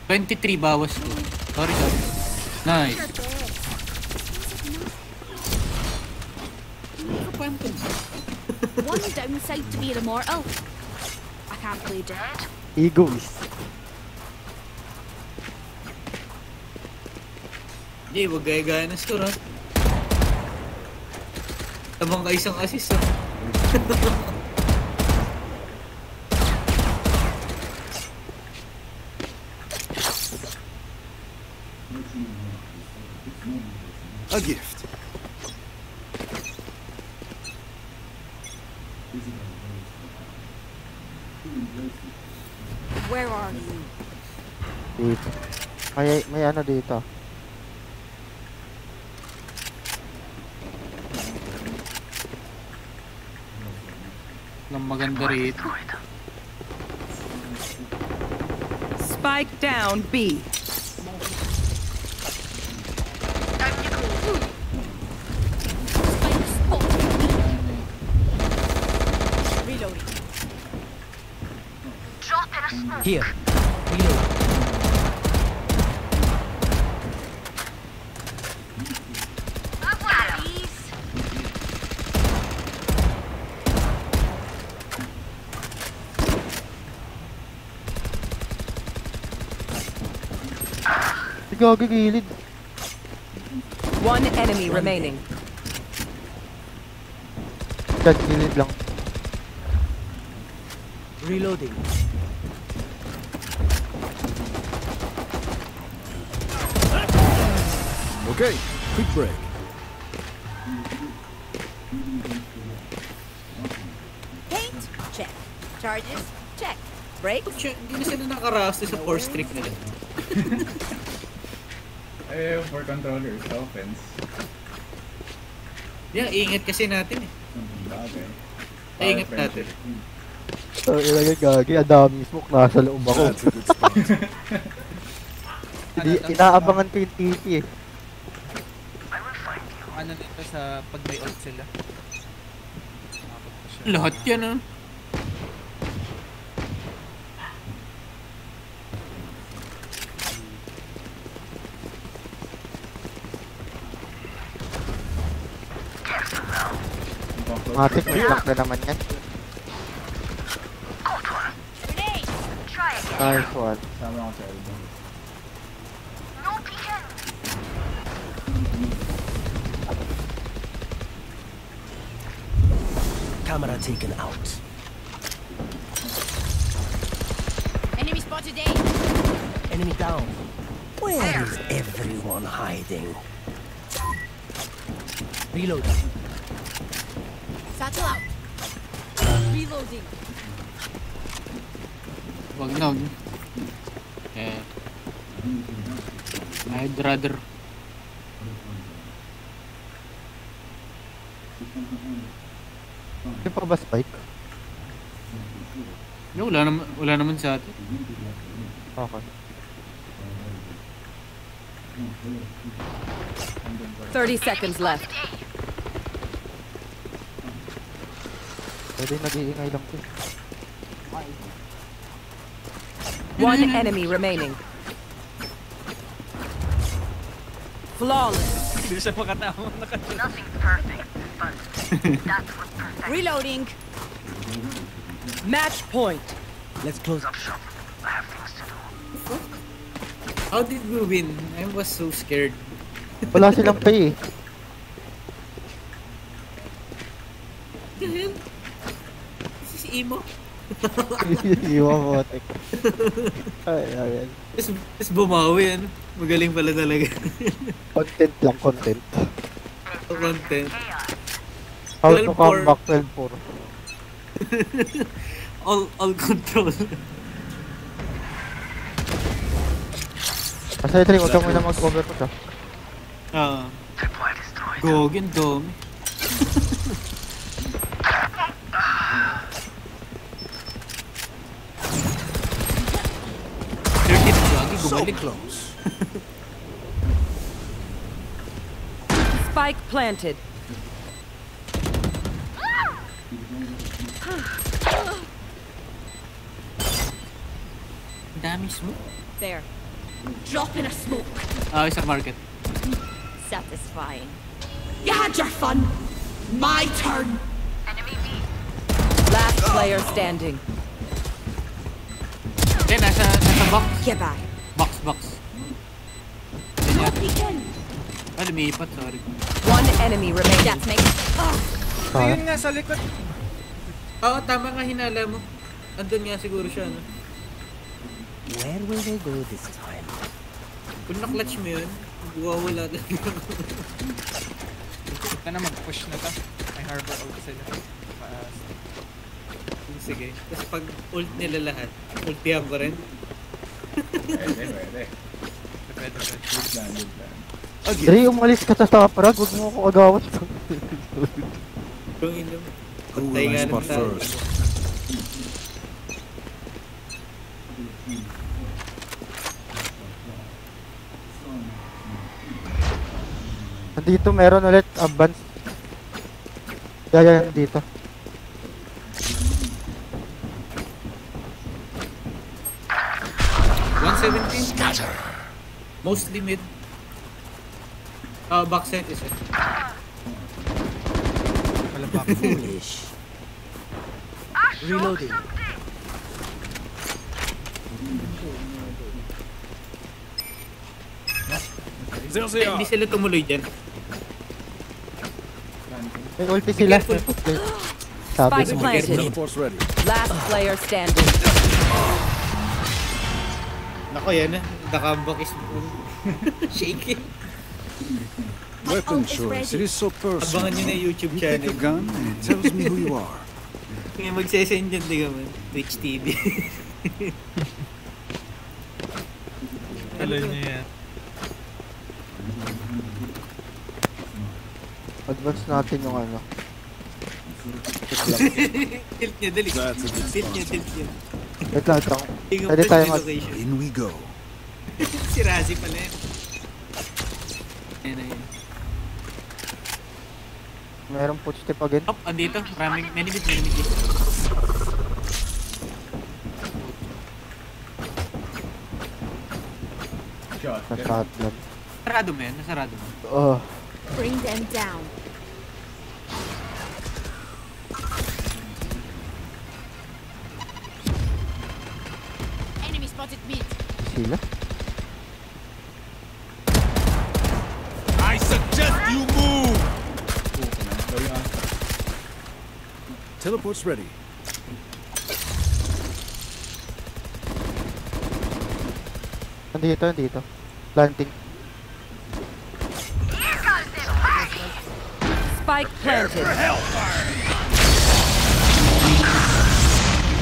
23 bawas ko. Sorry. Nice. One downside to being immortal. I can't play dead. Egoist. Hindi, wag gaya-gaya ng score ha. Tamang ka isang assist ha. A gift. Where are you? Dito. May ano dito. Nang maganda rito. Spike down B. Reloading. Drop in a smoke. Here. Reload. Galleries. Gagi gilid. One enemy remaining. Dyan, gilid lang. Reloading. Okay, quick break. Paint? Check. Charges? Check. Brakes? Siya, hindi na sila nakaraste sa force trick nila. Eh, for controllers, offense. Yeah, ingat kasi natin eh. Okay. Ingat natin. So, ilagay gagi. Ang dami smoke. Nasa loob ako. That's a good spot. Inaabangan ko yung TP eh. Ano nito sa pag may ult sila? Umabot pa siya. Lahat yan ah. Matik, may block na naman yan. Grenade. Try again. Nice one. Sama ako sa elbow. No peeking. Camera taken out. Enemy spotted A. Enemy down. Where is everyone hiding? Reload. Satchel out. Reloading. Wag na. Eh. I'd rather. Hindi pa ba spike? No, wala naman sa atin. Okay. 30 seconds left. Pwede nag-iingay lang po. One enemy remaining. Flawless. Hindi siya makatama. Nothing's perfect, but that's what perfect. Reloading. Match point. Let's close up. I have things to do. How did we win? I was so scared. Wala silang pay eh. This is emo. Iwan mo, tek. Ay, ayan. Tapos bumawi yan. Magaling pala talaga. Content lang, content. Content. How to 12-4. come back 12-4. All control. Kasi ito rin, huwag kang muna mag-cover ko siya. Gogin dom. So close. Spike planted. Dami smoke. There. Drop in a smoke. Sa market. Satisfying. You had your fun. My turn. Enemy B. Last player standing. Then, nasa box. Get back. Box. No peeking. Lumipat, sorry. One enemy remaining. That's me. Ayun nga sa likod. Oo, tama nga hinala mo. Andun nga siguro siya, no? Where will they go this time? Kung na-clutch mo yun, wawala na. Ito na mag-push na to. May harbor ult sila. Sige. Tapos pag ult nila lahat, ultihan ko rin. Pwede. Pwede. Good plan. Dre, umalis ka sa Saprag, huwag mo ako agawan. Kung ino. Who will I spot first? Nandito meron ulit, advance. Yan dito. Scatter. Mostly mid. Backside is it. Wala back. Foolish. Reloading. Hindi sila tumuloy dyan. May ulti sila. Sabi Spike mo. planted. Teleport's ready. Last player standing. Nako yan eh. The comeback is shaking. Weapon choice. It is so personal. Abangan nyo na yung YouTube You pick channel. a gun and it tells me who you are. Ngayon magsesend dyan, di ka man. Twitch TV. Alam niyo yan. Advance natin yung ano. Tilt niya, dali. That's a good Tilt niya, spot. tilt niya. Wait lang, ito. King of Pwede Best tayo Relocation. In we go. Si Razi pala yun. Ayan na yun. Meron footstep again. Hop, andito. Maraming, many bit. Shot. Sa shotgun. Nasarado mo yan, nasarado mo. Oh. Bring them down. Enemy spotted mid. Sila. I suggest you move! Teleport's ready. Nandito. Planting. Spike planted.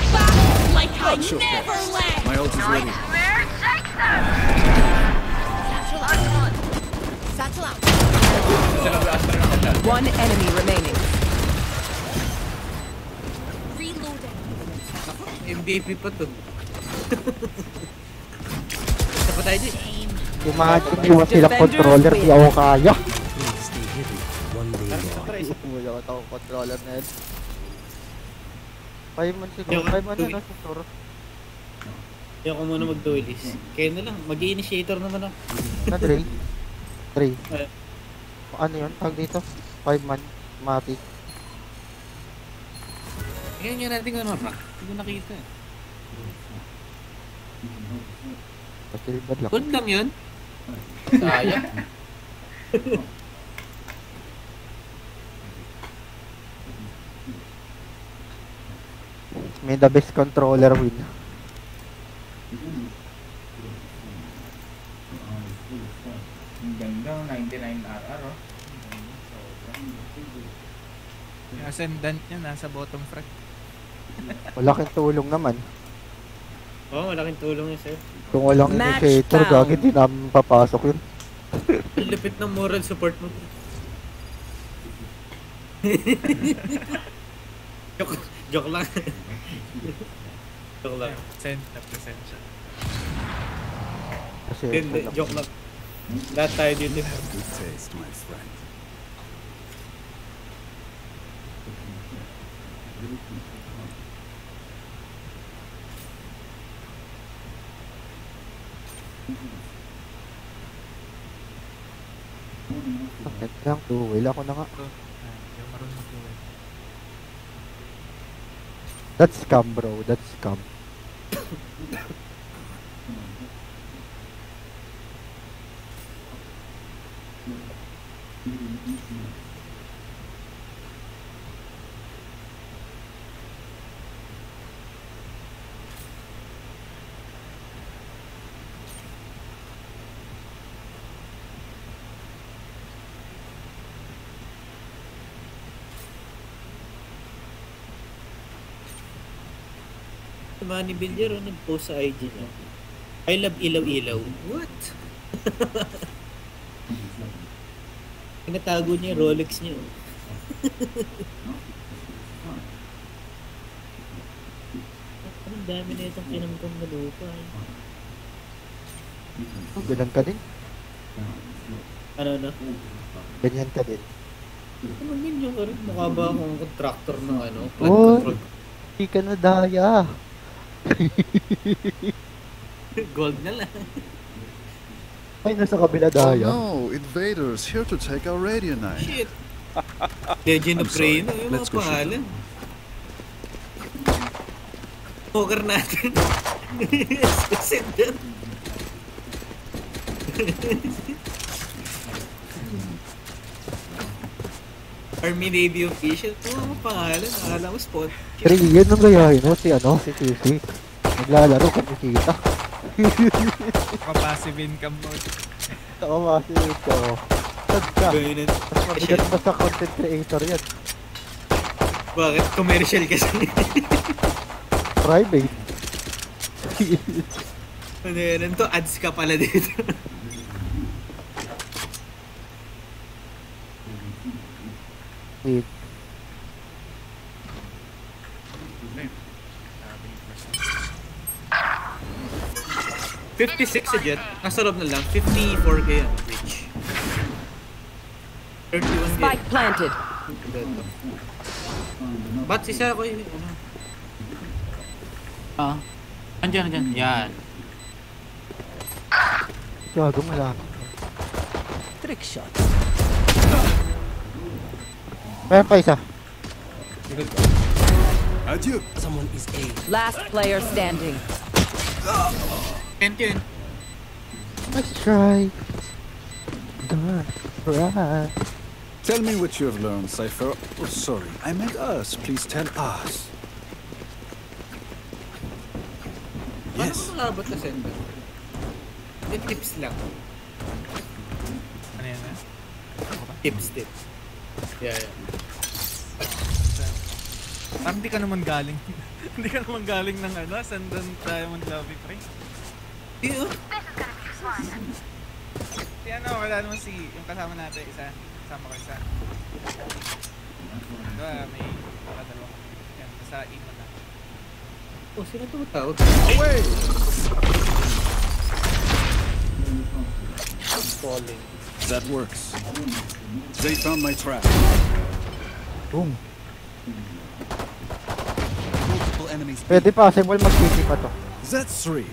Back like I Not so never fast. left. My ult is ready. Where takes them? Satchel out. One enemy remaining. Reloading. MVP pa to. Sapa tayo dyan. Imagine iwan silang controller, di ako kaya. Please stay hidden. One day more. Wala ko tawag controller na yun. 5 months siguro. 5 months na siguro. Hindi ako muna mag-duelist. Kaya na lang, mag-i-initiator naman ako. Na Dre? Dre. Eh. Ano yun? Tag dito? 5-man. Matic. Ngayon nga natin ano, rock. Hindi ko nakita. Pasilbad lang. Good lang yun. Sayang. May the best controller win. Ang ganda, 99 RR oh. Yung ascendant niya nasa bottom frag. Malaking tulong naman. Oo, malaking tulong yun sa'yo. Kung walang Match initiator, down. gagi di namin papasok yun. Ang lupit ng moral support mo. Joke lang. Joke lang. Send na present siya. Kasi Hindi, joke lang. Lahat tayo dito. Good taste, my friend. sakit lang, duel ako na nga. Yung marunong mag-duel. That's scam bro, that's scam. Manny Villar, nag-post sa IG niya. I love ilaw-ilaw. What? Pinatago niya yung Rolex niya. Ang dami na itong kinamkam na lupa. Ganyan ka din? Ano? Ganyan ka din. Ano ganyan ka rin? Mukha ba akong contractor ng ano? Plant Oh. control. Hindi ka na daya. Gold na lang. Ay, nasa kabila Oh daya. no, invaders here to take our radio night. Shit. Legend of I'm sorry. Reino, yung Let's mga go shoot pangalan. Poker natin. Send them. Army Navy official. Ito mga pangalan. Akala ko spot. 3 yan ang gayahin mo, si Sisi. Naglalaro, kumikita. Pa-passive income mode. Tama kasi ito. Sad ka. Ganyan. Mas mabigat pa sa content creator yan. Bakit? Commercial kasi. Private. Ano yan? Ito, ads ka pala dito. Wait. Sabi ni person. 56 sa jet. Nasa loob na lang. 54k ang reach. 31k. Spike planted. Ba't si Sarah ko yun? Ano? Andyan. Yan. Gago malaki. Trick shot. Meron pa isa. Adieu. Someone is A. Last player standing. Tent yun. Let's try. Done. Right. Tell me what you have learned, Cypher. Oh, sorry, I meant us. Please tell us. Paano Yes. mo nakabot na sender? Yung tips lang. Ano yan eh? Tips. Yeah. Parang di ka naman galing. Hindi ka naman galing ng ano, Ascendant Diamond Lobby pre. Iyo. Si ano, wala naman yung kasama natin, isa. Kasama ko isa. Diba, may dalawa. Yan, sa imo na. Oh, sino tumatawag? Away! Falling. That works. They found my trap. Boom. Multiple enemies. Pwede possible mag-city pa to. That's 3.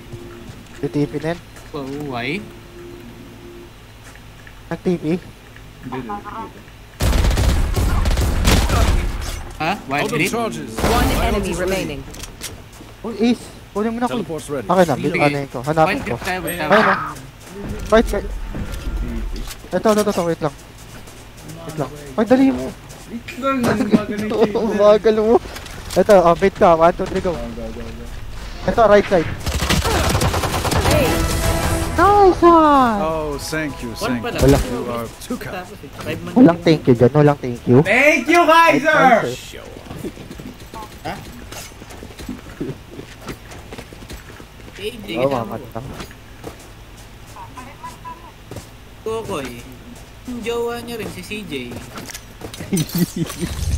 TP na yan. Oh, why? Nag-TP. Ha? Why? Out of Green? charges. One My ult enemy is ready. remaining. Uy, Ace. Kunin mo na ko. Teleport's ready. Okay na, Sige. ano yun ko. Hanapin Why ko. tayo? Ayun o. Fight. Ito. Wait lang. Ay, dali mo. Wait lang, umaga na yung Umagal mo. Ito, bait ka. 1, 2, 3, go. Ito, right side. Hey, Nice one! Oh, thank you, One thank pala. you. Wala. You are too kind. Tapos eh, 5 man. Walang thank you dyan. Walang thank you. Thank you, Kaiser! AJ, Oo, kasama mamat ko. lang. Kokoy. Yung jowa niya rin, si CJ.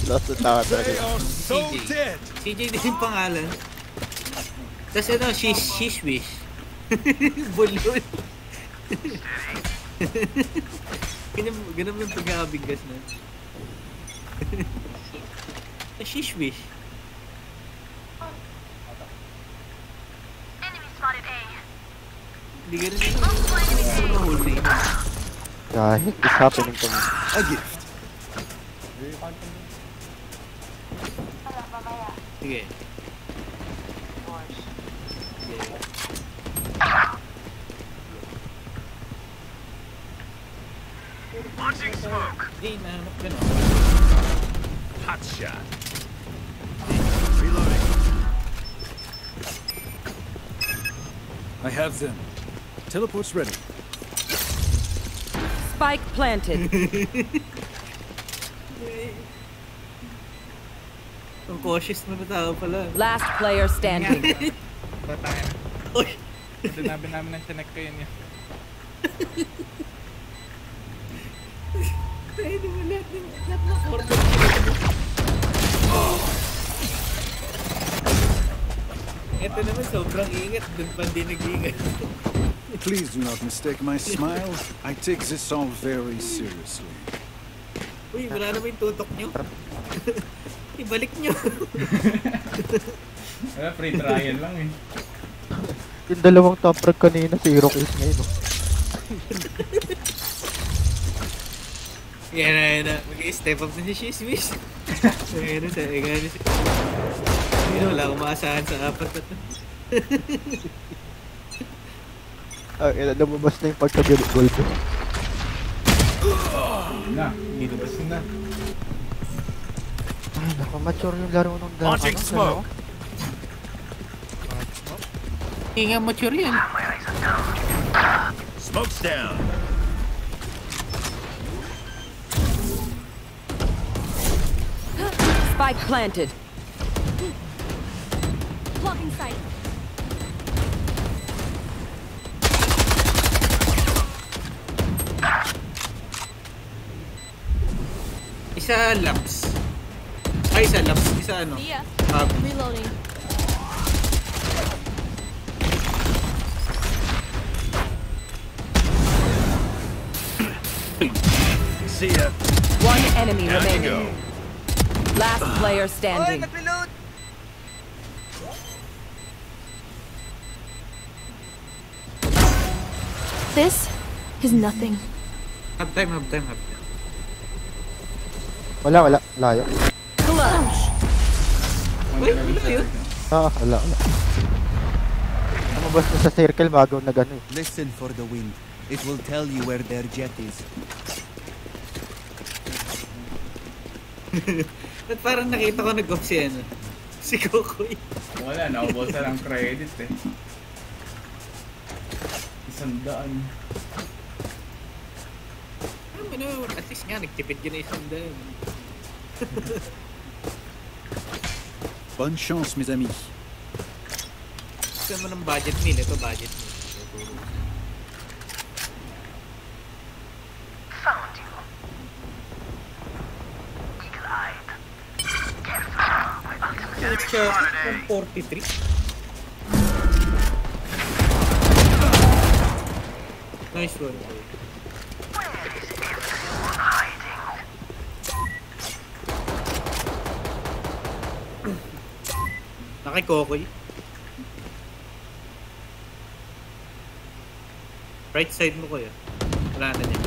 Lost the tower. They are so CJ. dead. CJ din yung pangalan. Tapos ano, she's wish. Bulol. Ganun yung pag-aabigkas na. She's wish. Enemy spotted A. Hindi ganun yung whole name. Dahil it's happening to me. A gift. Sige. Launching smoke. Hindi, nahanap ka na. Hot shot. Reloading. I have them. Teleport's ready. spike planted. Ang cautious mo na tao pala. Last player standing. Patay. Uy! Sinabi namin ng chinek ko yun yun. Tayo naman lahat ng order. Ito naman sobrang ingat. Doon pa din nag-ingat. Please do not mistake my smile. I take this all very seriously. Uy, wala naman yung tutok nyo. Ibalik nyo. Wala, free trial lang eh. Yung dalawang top frag kanina, 0 kills ngayon. Oh. Yan na. Mag-step up na si Shizwish. Ngayon na siya. Ngayon na siya. Wala akong maasahan sa apat na to. Lumabas na yung pagka-gold ko. Na, nilabas na. Ay, naku, mature yung laro nung dalawa. Launching smoke. Hindi nga mature yan. Smoke's down. Spike planted. Blocking sight. Isa laps. Ay, isa laps. Isa ano? See ya. Hub. Reloading. See ya. One enemy Down you remaining. go. Last player standing. This is nothing. Have time. Wala. Layo. Clutch. Uy, wala yun. Wala. Lumabas na sa circle bago na gano'n. Listen for the wind. It will tell you where their jet is. Ba't parang nakita ko nag-off si ano? Si Kokoy. Wala, naubos na lang credit eh. 100. Ano, at least nga, nagtipid yun na 100. Bonne chance, mes amis. Gusto mo ng budget meal, ito budget meal. Found you. Eagle-eyed. Careful. My ultimate enemy Siya, spotted A. 143. Nice one. Where is everyone hiding? Nakay Kokoy. Right side mo kuya. Wala na niya.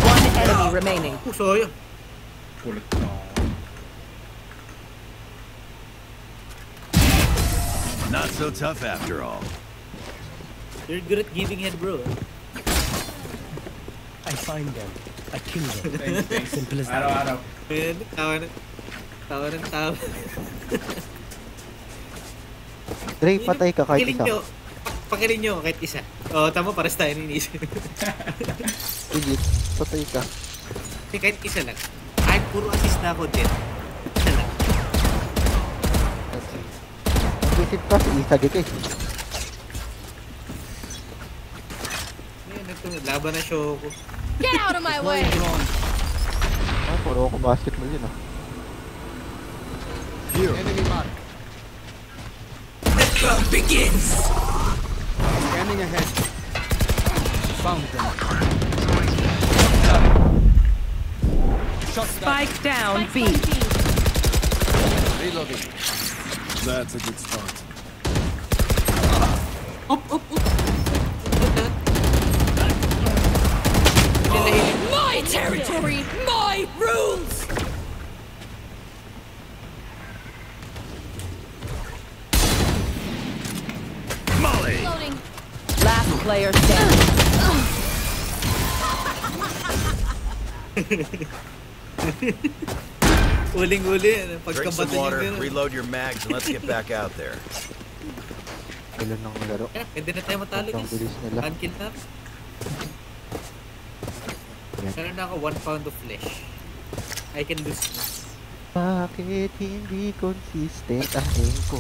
One enemy remaining. Sayang. Kulit na. Not so tough after all. You're good at giving head, bro. I find them. I kill them. Thanks. Simple as that. Araw-araw. Ayan, tawa na. Tawa ng tawa. Dre, patay ka kahit Pakiling isa. nyo. Pakiling nyo kahit isa. Oo, tama, pares tayo ninisip. Legit, patay ka. Kasi kahit isa lang. Kahit puro assist na ako din. Isa lang. Mag-isip ka, isagay ka eh. Ayan, ito. Laban na show ko. Get out of my way! Ah, puro ako basketball yun ah. Here. Enemy mark. Begins! Scanning ahead. Found them. Shot down. Spike down B. Reloading. That's a good start. Up, up, up! My territory, my rules. Molly! Loading. Last player standing. Uling-uli. Drink Pagkabato some water, nyo. reload your mags, and let's get back out there. Kailan ng laro. Pwede na tayo matalo, Ang guys. bilis nila. Unkill na. Yan. Meron na ako 1 pound of flesh. I can lose this. Bakit hindi consistent ang aim ko?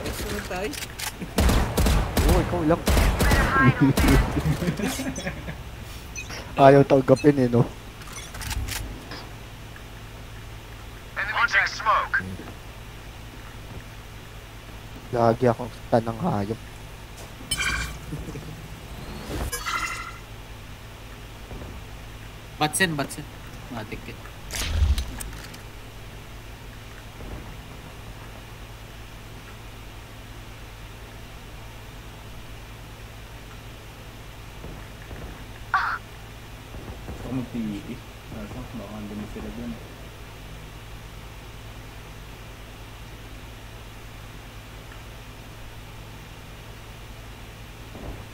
Next naman tayo. Oo, ikaw lang. Ayaw tanggapin eh, no? Launching smoke. Lagi akong tanang hayop. Batsen. Matik eh. Ako magtingiti. Baka andun sila dun.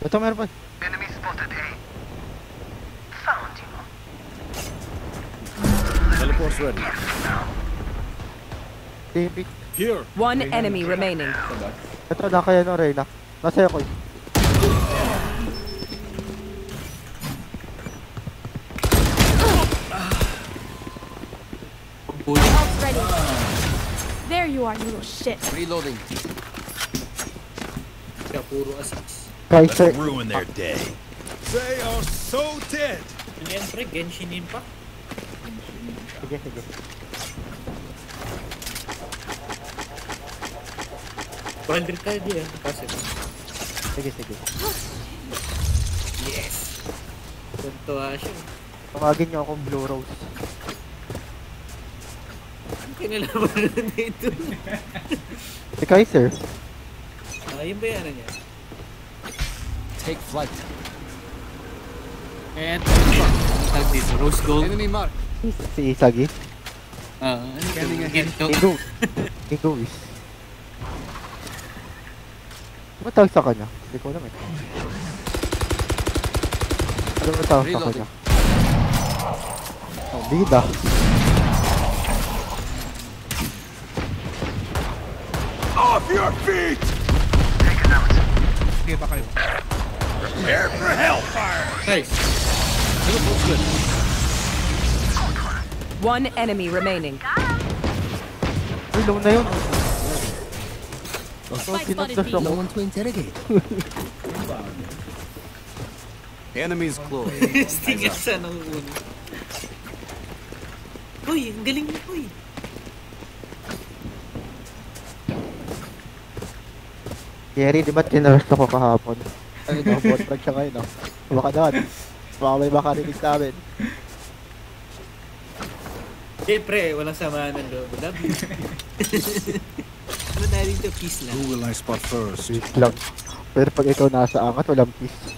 Ito meron pa. Enemy spotted A. Found you. Teleport's ready. David. Here. One enemy remaining. Ito na kaya no, Reyna. Nasa ako eh. Ult's ready. There you are, you little shit. Reloading. Kaya puro assist. Kaiser. Ruin their day. They are so dead. Ano yan, pre? Genshin Impact? Sige, sige. 200 ka di kasi. Sige, sige. Yes! Tuntua siya. Tumagin niyo akong Blue Rose. Ang kinalaman na dito. Si Kaiser. Yun ba yan niya? Take flight. Eto, ano tag dito? Rose Gold? Enemy mark. Si Isagi. Ano ito? Ginto? Ego. Ego is. Ano tawag sa kanya? Hindi ko alam eh. Ano tawag sa kanya? Oh, bida. Off your feet! Sige pa kayo. Prepare for hellfire! Nice! One enemy remaining. Ay, low na yun. Spike spotted B. No one to interrogate. Enemies close. Stinger sa nang una. Uy, ang galing mo, uy! Jerry, di ba tinarust ako kahapon? Ano no, bot frag siya ngayon, no? Baka doon. Baka may makarinig namin. Siyempre, walang samahan ng loob. Love you. Ano na Wala dito, peace lang. Who will I spot first? Peace lang. Pero pag ikaw nasa angat, walang peace.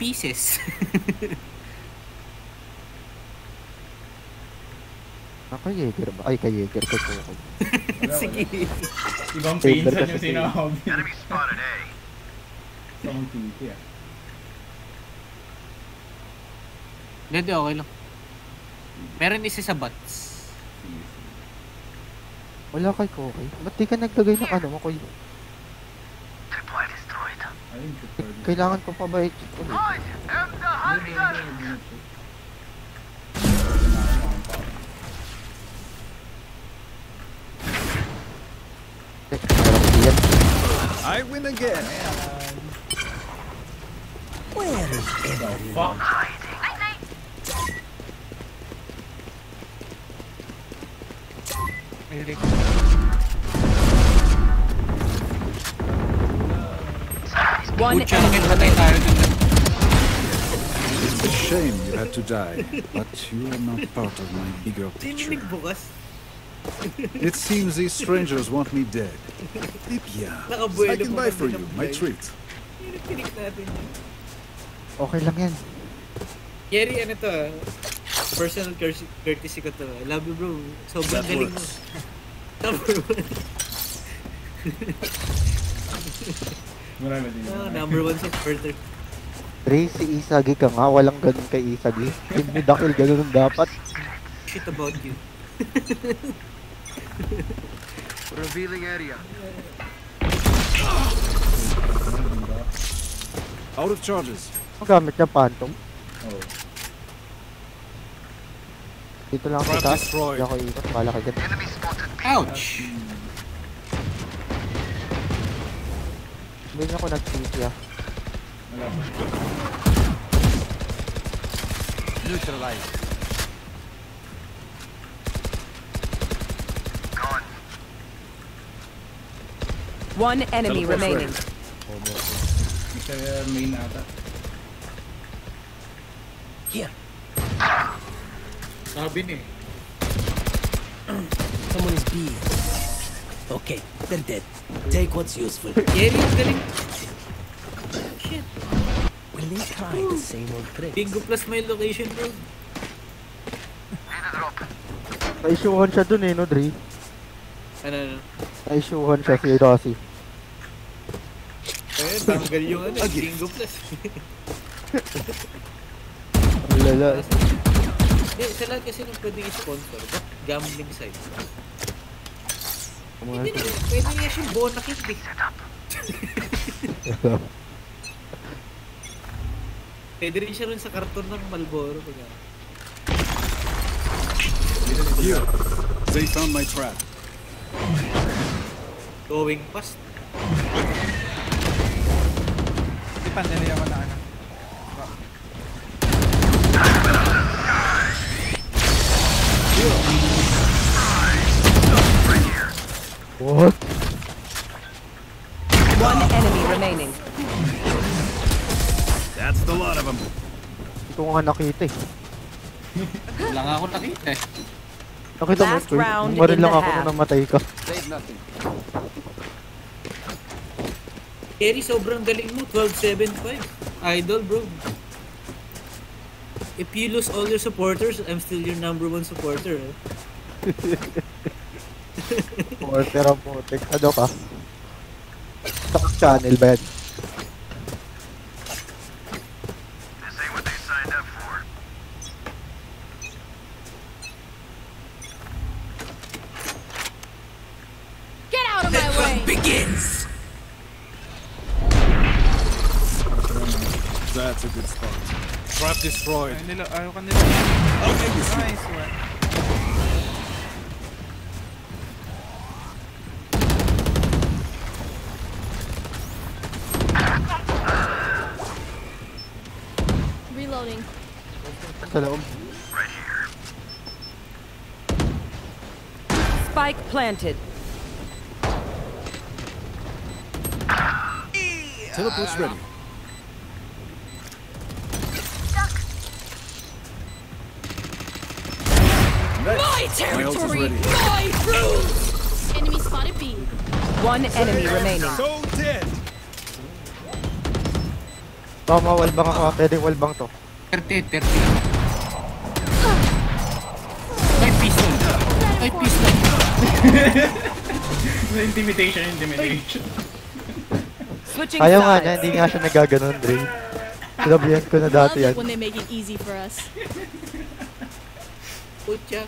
Pieces. Kay Jaeger ba? Ay, kay Jaeger ko po. Sige. Ibang Favorite pinsan kasi yung sinabi. Enemy spotted A. Isang titi ah. Hindi, okay lang. Meron isa sa bots. Wala kay Koki. Ba't di ka naglagay ng ano mo, Koy? Tripwire destroyed. Ayun, super. Kailangan ko pa ba i-check ulit? I am the hunter! I win again. Where is everyone? One Pucha, enemy nakipatay tayo dun. It's a shame you had to die, but you are not part of my bigger picture. Sininig bukas. It seems these strangers want me dead. Yeah, I can buy for you my treat. Pinik natin yun. Okay lang yan. Yeri, ano to ah? Personal courtesy ko to. I love you, bro. Sobrang That galing mo. works. Number one. Marami din. Number one supporter. Dre, si Isagi ka nga. Walang ganun kay Isagi. Hindi dakil, ganun ang dapat. Shit about you. Revealing area. Out of charges. Ang gamit niya, Phantom. Oh. Dito lang ako Trap taas. destroyed. Hindi ako ikot. Bala ka dyan. Enemy spotted B. Ouch! Hindi niya ako nag-CC ah. Wala pa. Neutralized. Gone. One enemy Teleport remaining. Isa main ata. Here. Sabi ni. Someone is B. Okay, they're dead. Take what's useful. Yeri, ang galing. Shit. Will they try the same old trick? Bingo plus my location, bro. Need a drop. Na-issuehan siya dun eh, no, Dre? Ano? Na-issuehan siya si Rossi. Ayun, tanggal yung ano, bingo plus. Ang lala. Hindi, sa lahat kasi nung pwede i-sponsor, ba't gambling site? Hindi na, pwede niya siyang bonakit eh. Pwede rin siya rin sa karton ng Marlboro. Here. They found my trap. Going fast. Hindi pa nila ako na ano. What? One enemy remaining. That's the lot of them. Hindi ko nga nakita eh. Wala nga ako nakita eh. Nakita mo, Last Troy? round Maril in lang the ako half. nung namatay ka. Kerry, sobrang galing mo. 12-7-5. Idol, bro. If you lose all your supporters, I'm still your number one supporter. Eh. Porter ang putik. Ano ka? Stock channel ba yan? This ain't what they signed up for. Get out of my way! Begins! That's a good spot. Trap destroyed. Ayaw ka nila. Nice one. Reloading. Sa loob. Right here. Spike planted. Teleport's ready. My My ult is territory! ready. My rules! Enemy spotted B. One enemy remaining. So dead. Baka mawalbang ako. Pwedeng walbang to. 30. Ay, pistol. Ay, pistol. Intimidation. Switching Ayaw nga niya, sides. hindi nga siya nagaganon, Dre. Sinabihan ko na Love dati it yan. when they make it easy for us. Putya.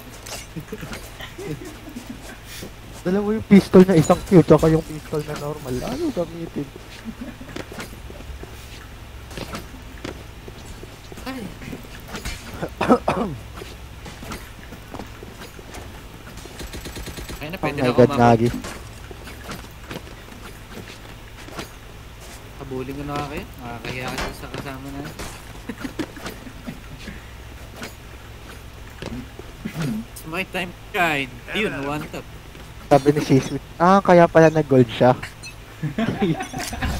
Dala mo yung pistol na isang cute, tsaka yung pistol na normal. Ano gamitin? Ay. Ay na, Oh pwede my na ako god, Nagi. Kabulin ko na kayo. Makakahiya ka sa kasama na. It's my time to shine. Yun, one tap. Sabi ni Siswit, kaya pala nag-gold siya.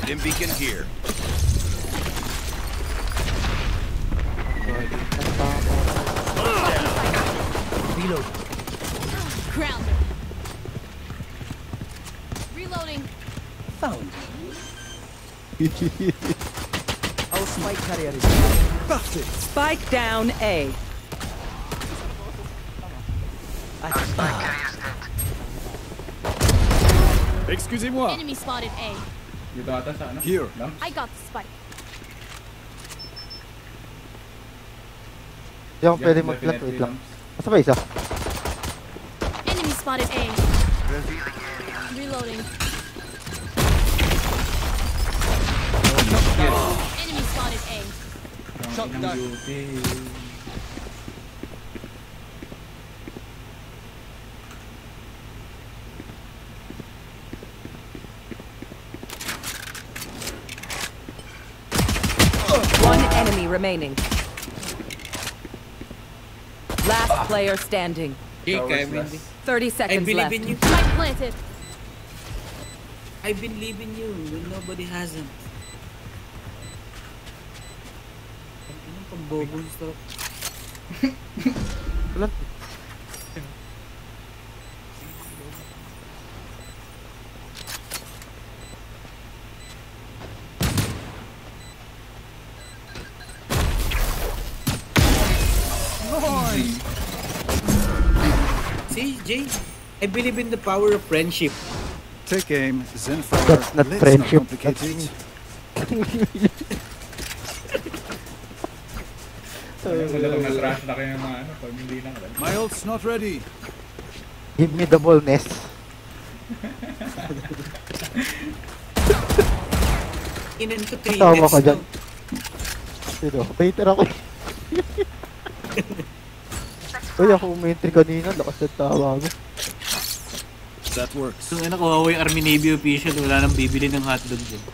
Stim beacon here. Reload. Grounder. Reloading. Found. Our spike carrier is Buffed it. Spike down A. Excusez-moi. Enemy spotted A. Dito ata sa ano? Here. Lang? I got the spike. Hindi ako pwede mag-plant, wait lang. Asa ba isa? Enemy spotted A. Reloading. Enemy spotted A. Shot down. Duty. One enemy remaining. Last player standing. Jake, Towers I last. 30 I seconds believe left. in you. Spike planted. I believe in you when nobody hasn't. Anong pambobo gusto? Wala. See, Jay, I believe in the power of friendship. Take aim, Zenfire. That's not Let's friendship, not complicate that's it. Wala lang na-trash na kayo ng mga ano, pag hindi lang. My ult's not ready. Give me the ball, Ness. Inan ko 3 Tawa ka dyan. Sino? Waiter ako. Uy, ako umentry kanina. Lakas ng tawa mo. That works. So, ano, kawawa yung Army Navy official, wala nang bibili ng hotdog dyan.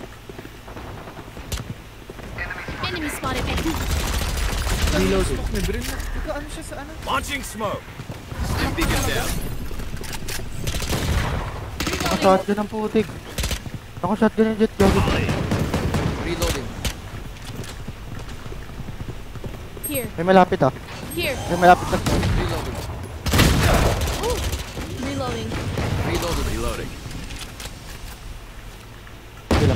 Enemy spotted A. reload. Ano siya sa ano? Launching smoke. Stim beacon down. Naka-shotgun ang putik. Naka-shotgun yung jet gago. Reloading. Here. May malapit ah. Here. May malapit na. Reloading. Ooh. Reloading. Reloading. Reloading. Sila.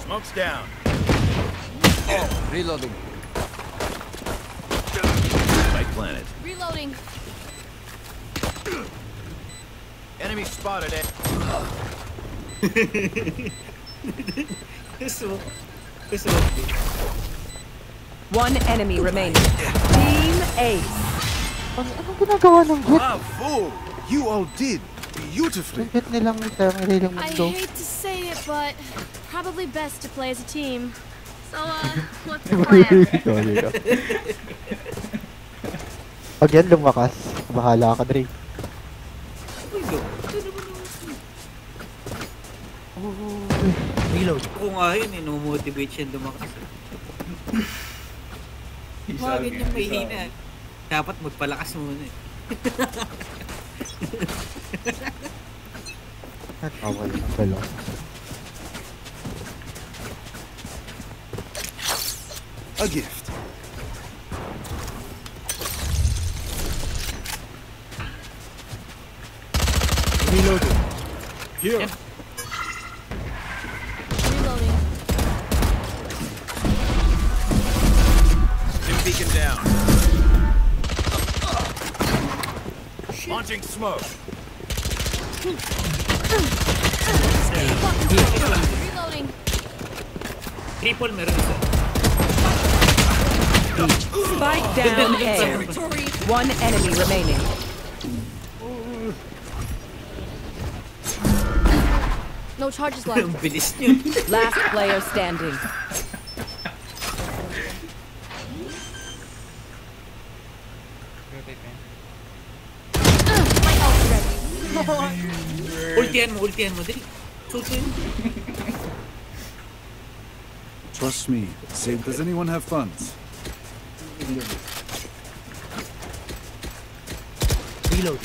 Smoke's down. Reloading. Spike planted. Reloading. Enemy spotted it. Gusto mo. One enemy remaining. Team Ace. Anong ginagawa ng jet? Bravo! You all did beautifully. Yung jet nilang sarang I mundo. hate to say it, but probably best to play as a team. So, what's the plan? Sorry ka. Pag yan lumakas, bahala ka, Dre. Reload. Kung nga yun, ino-motivate siya lumakas. Bakit yung mahina? Dapat magpalakas muna eh. Nawal ng balong. A gift. Reloading. Here. Yan. Reloading. Stim beacon down. Launching smoke. Reloading. Triple meron isa. Spike down A. One enemy remaining. No charges left. Ang bilis niyo. Last player standing. Rotate mo yan. My ult's ready. Ultihan mo. Dali. Suso yun. Trust me. Say, does anyone have funds? Reloading.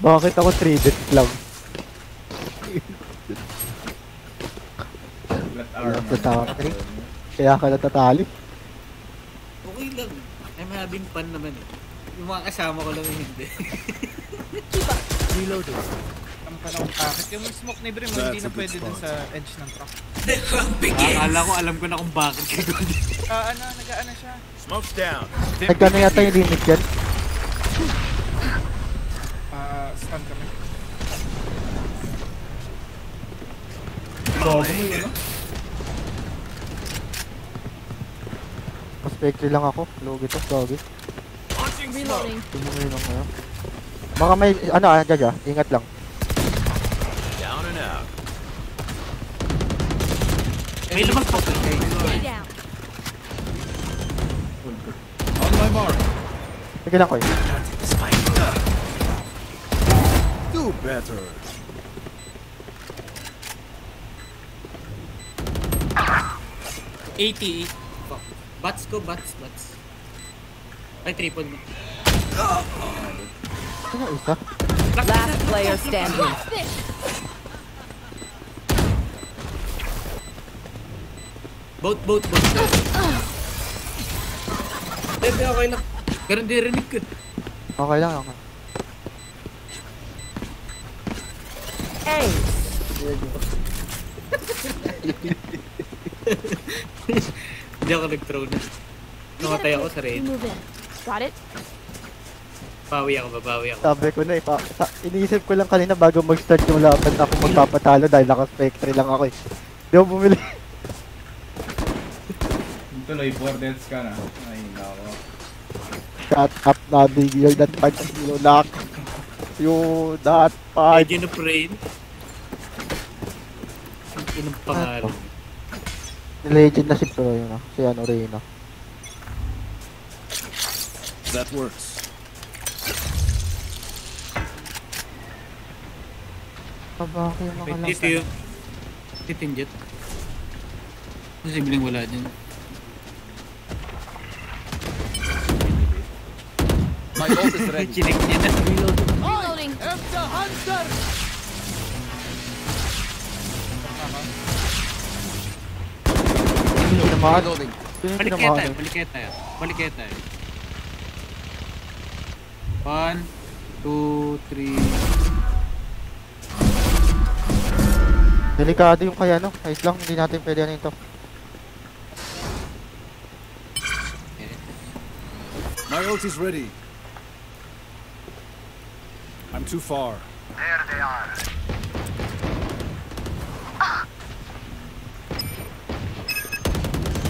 Bakit ako 3-bit lang? Flat armor. Natatali. Kaya ka natatali. Okay lang. I'm having fun naman eh. Yung mga kasama ko lang yung hindi. Reloading. Ang panahon bakit yung smoke ni Brim hindi na pwede dun sa edge ng truck. Alam ko na kung bakit. Nag-aano siya. Smoke's down. Nagkano yata yung limit yan? Stun kami. Bago mo yun, no? Mas spectre lang ako. Logi to, doggy. Reloading. Tumuloy lang kayo. Baka may, Jaja, ingat lang. Down and out. May lumag po. Stay down. On my mark. Sige lang ko eh. Do better. Fuck. Bats ko, bats. Ay, triple mo. Ano isa? Last player standing. Boat. Hindi, okay lang. Pero hindi rinig ko. Okay lang, okay. A. Hindi ako nag-throw na. Namatay ako sa raid. Move in. Got it? Babawi ako. Sabi ko na iniisip ko lang kanina bago mag-start yung laban ako magpapatalo dahil naka-spectre lang ako eh. Di ako bumili. Tuloy, 4 deaths ka na. Ay, nako. Shut up, Nabi. You're that part of you, knock. You, that part. Legend of Rain. Ang inang pangalan. Legend na si Pro yun Si Reyna. That works. Kabaki yung mga Wait, dito yung titinjit. Posibleng wala din. My ult is ready. Chinek niya na. Reloading. Hindi naman. Reloading. Balik kaya tayo. 1, 2, 3. Delikado yung kaya Ayos lang, hindi natin pwede ito. My ult is ready. I'm too far. There they are.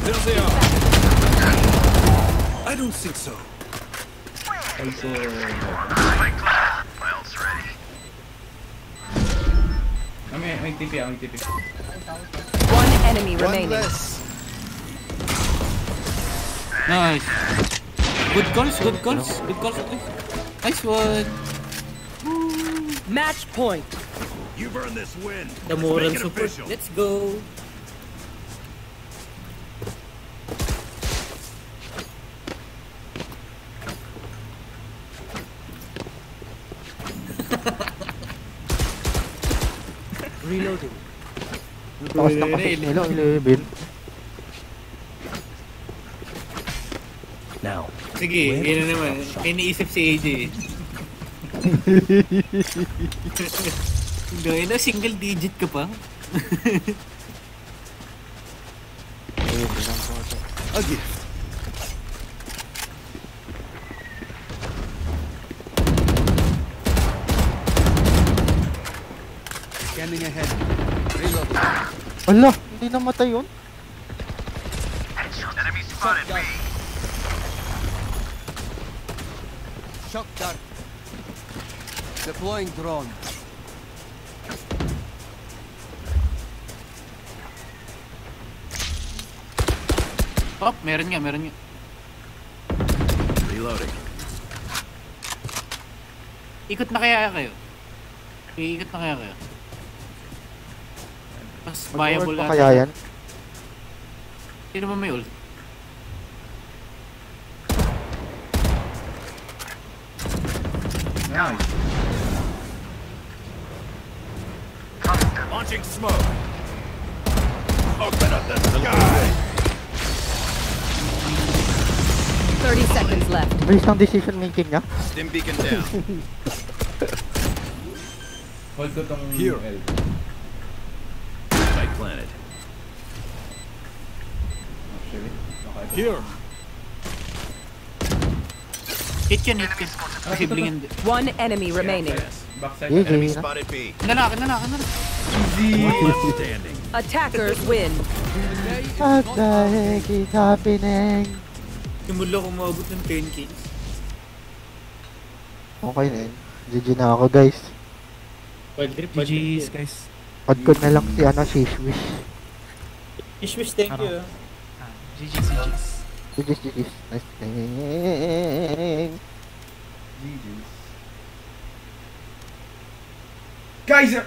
There they are. I don't think so. Also, My ult's ready. may TP. One enemy One remaining. less. Nice. Good calls. Nice one. Match point. You've earned this win. The moral support. Let's go. Reloading. Takas na kasi nila, 11. Now. Sige, yun na naman. Iniisip si AJ. Gaya na, single digit ka pa. A gift. Scanning ahead. Reload. Ala, hindi namatay yun. Enemy spotted B. Shock dart. Deploying drone. Oh, meron nga. Reloading. Ikot na kaya kayo? Iikot na kaya kayo? Mas viable Mag-work pa kaya yan? Sino ba may ult? Nice. Launching smoke. Open up the sky. 30 seconds left. Based on decision making niya. Stim beacon down. Hold ko tong Here. L. Spike planted. Actually, naka- Here. Hit yan. Posibleng hindi. One enemy remaining. Backside. GG Enemy na. spotted B. Nalaki na. One left standing. Attackers win. What the heck is happening? Simula ko maabot ng 10 kills. Okay na yun. GG na ako guys. GG's, guys. Pad ko na lang si Shish Wish. Ishwish, thank you. GG's, GG's. GG's. Nice thing. GG's. Kaiser!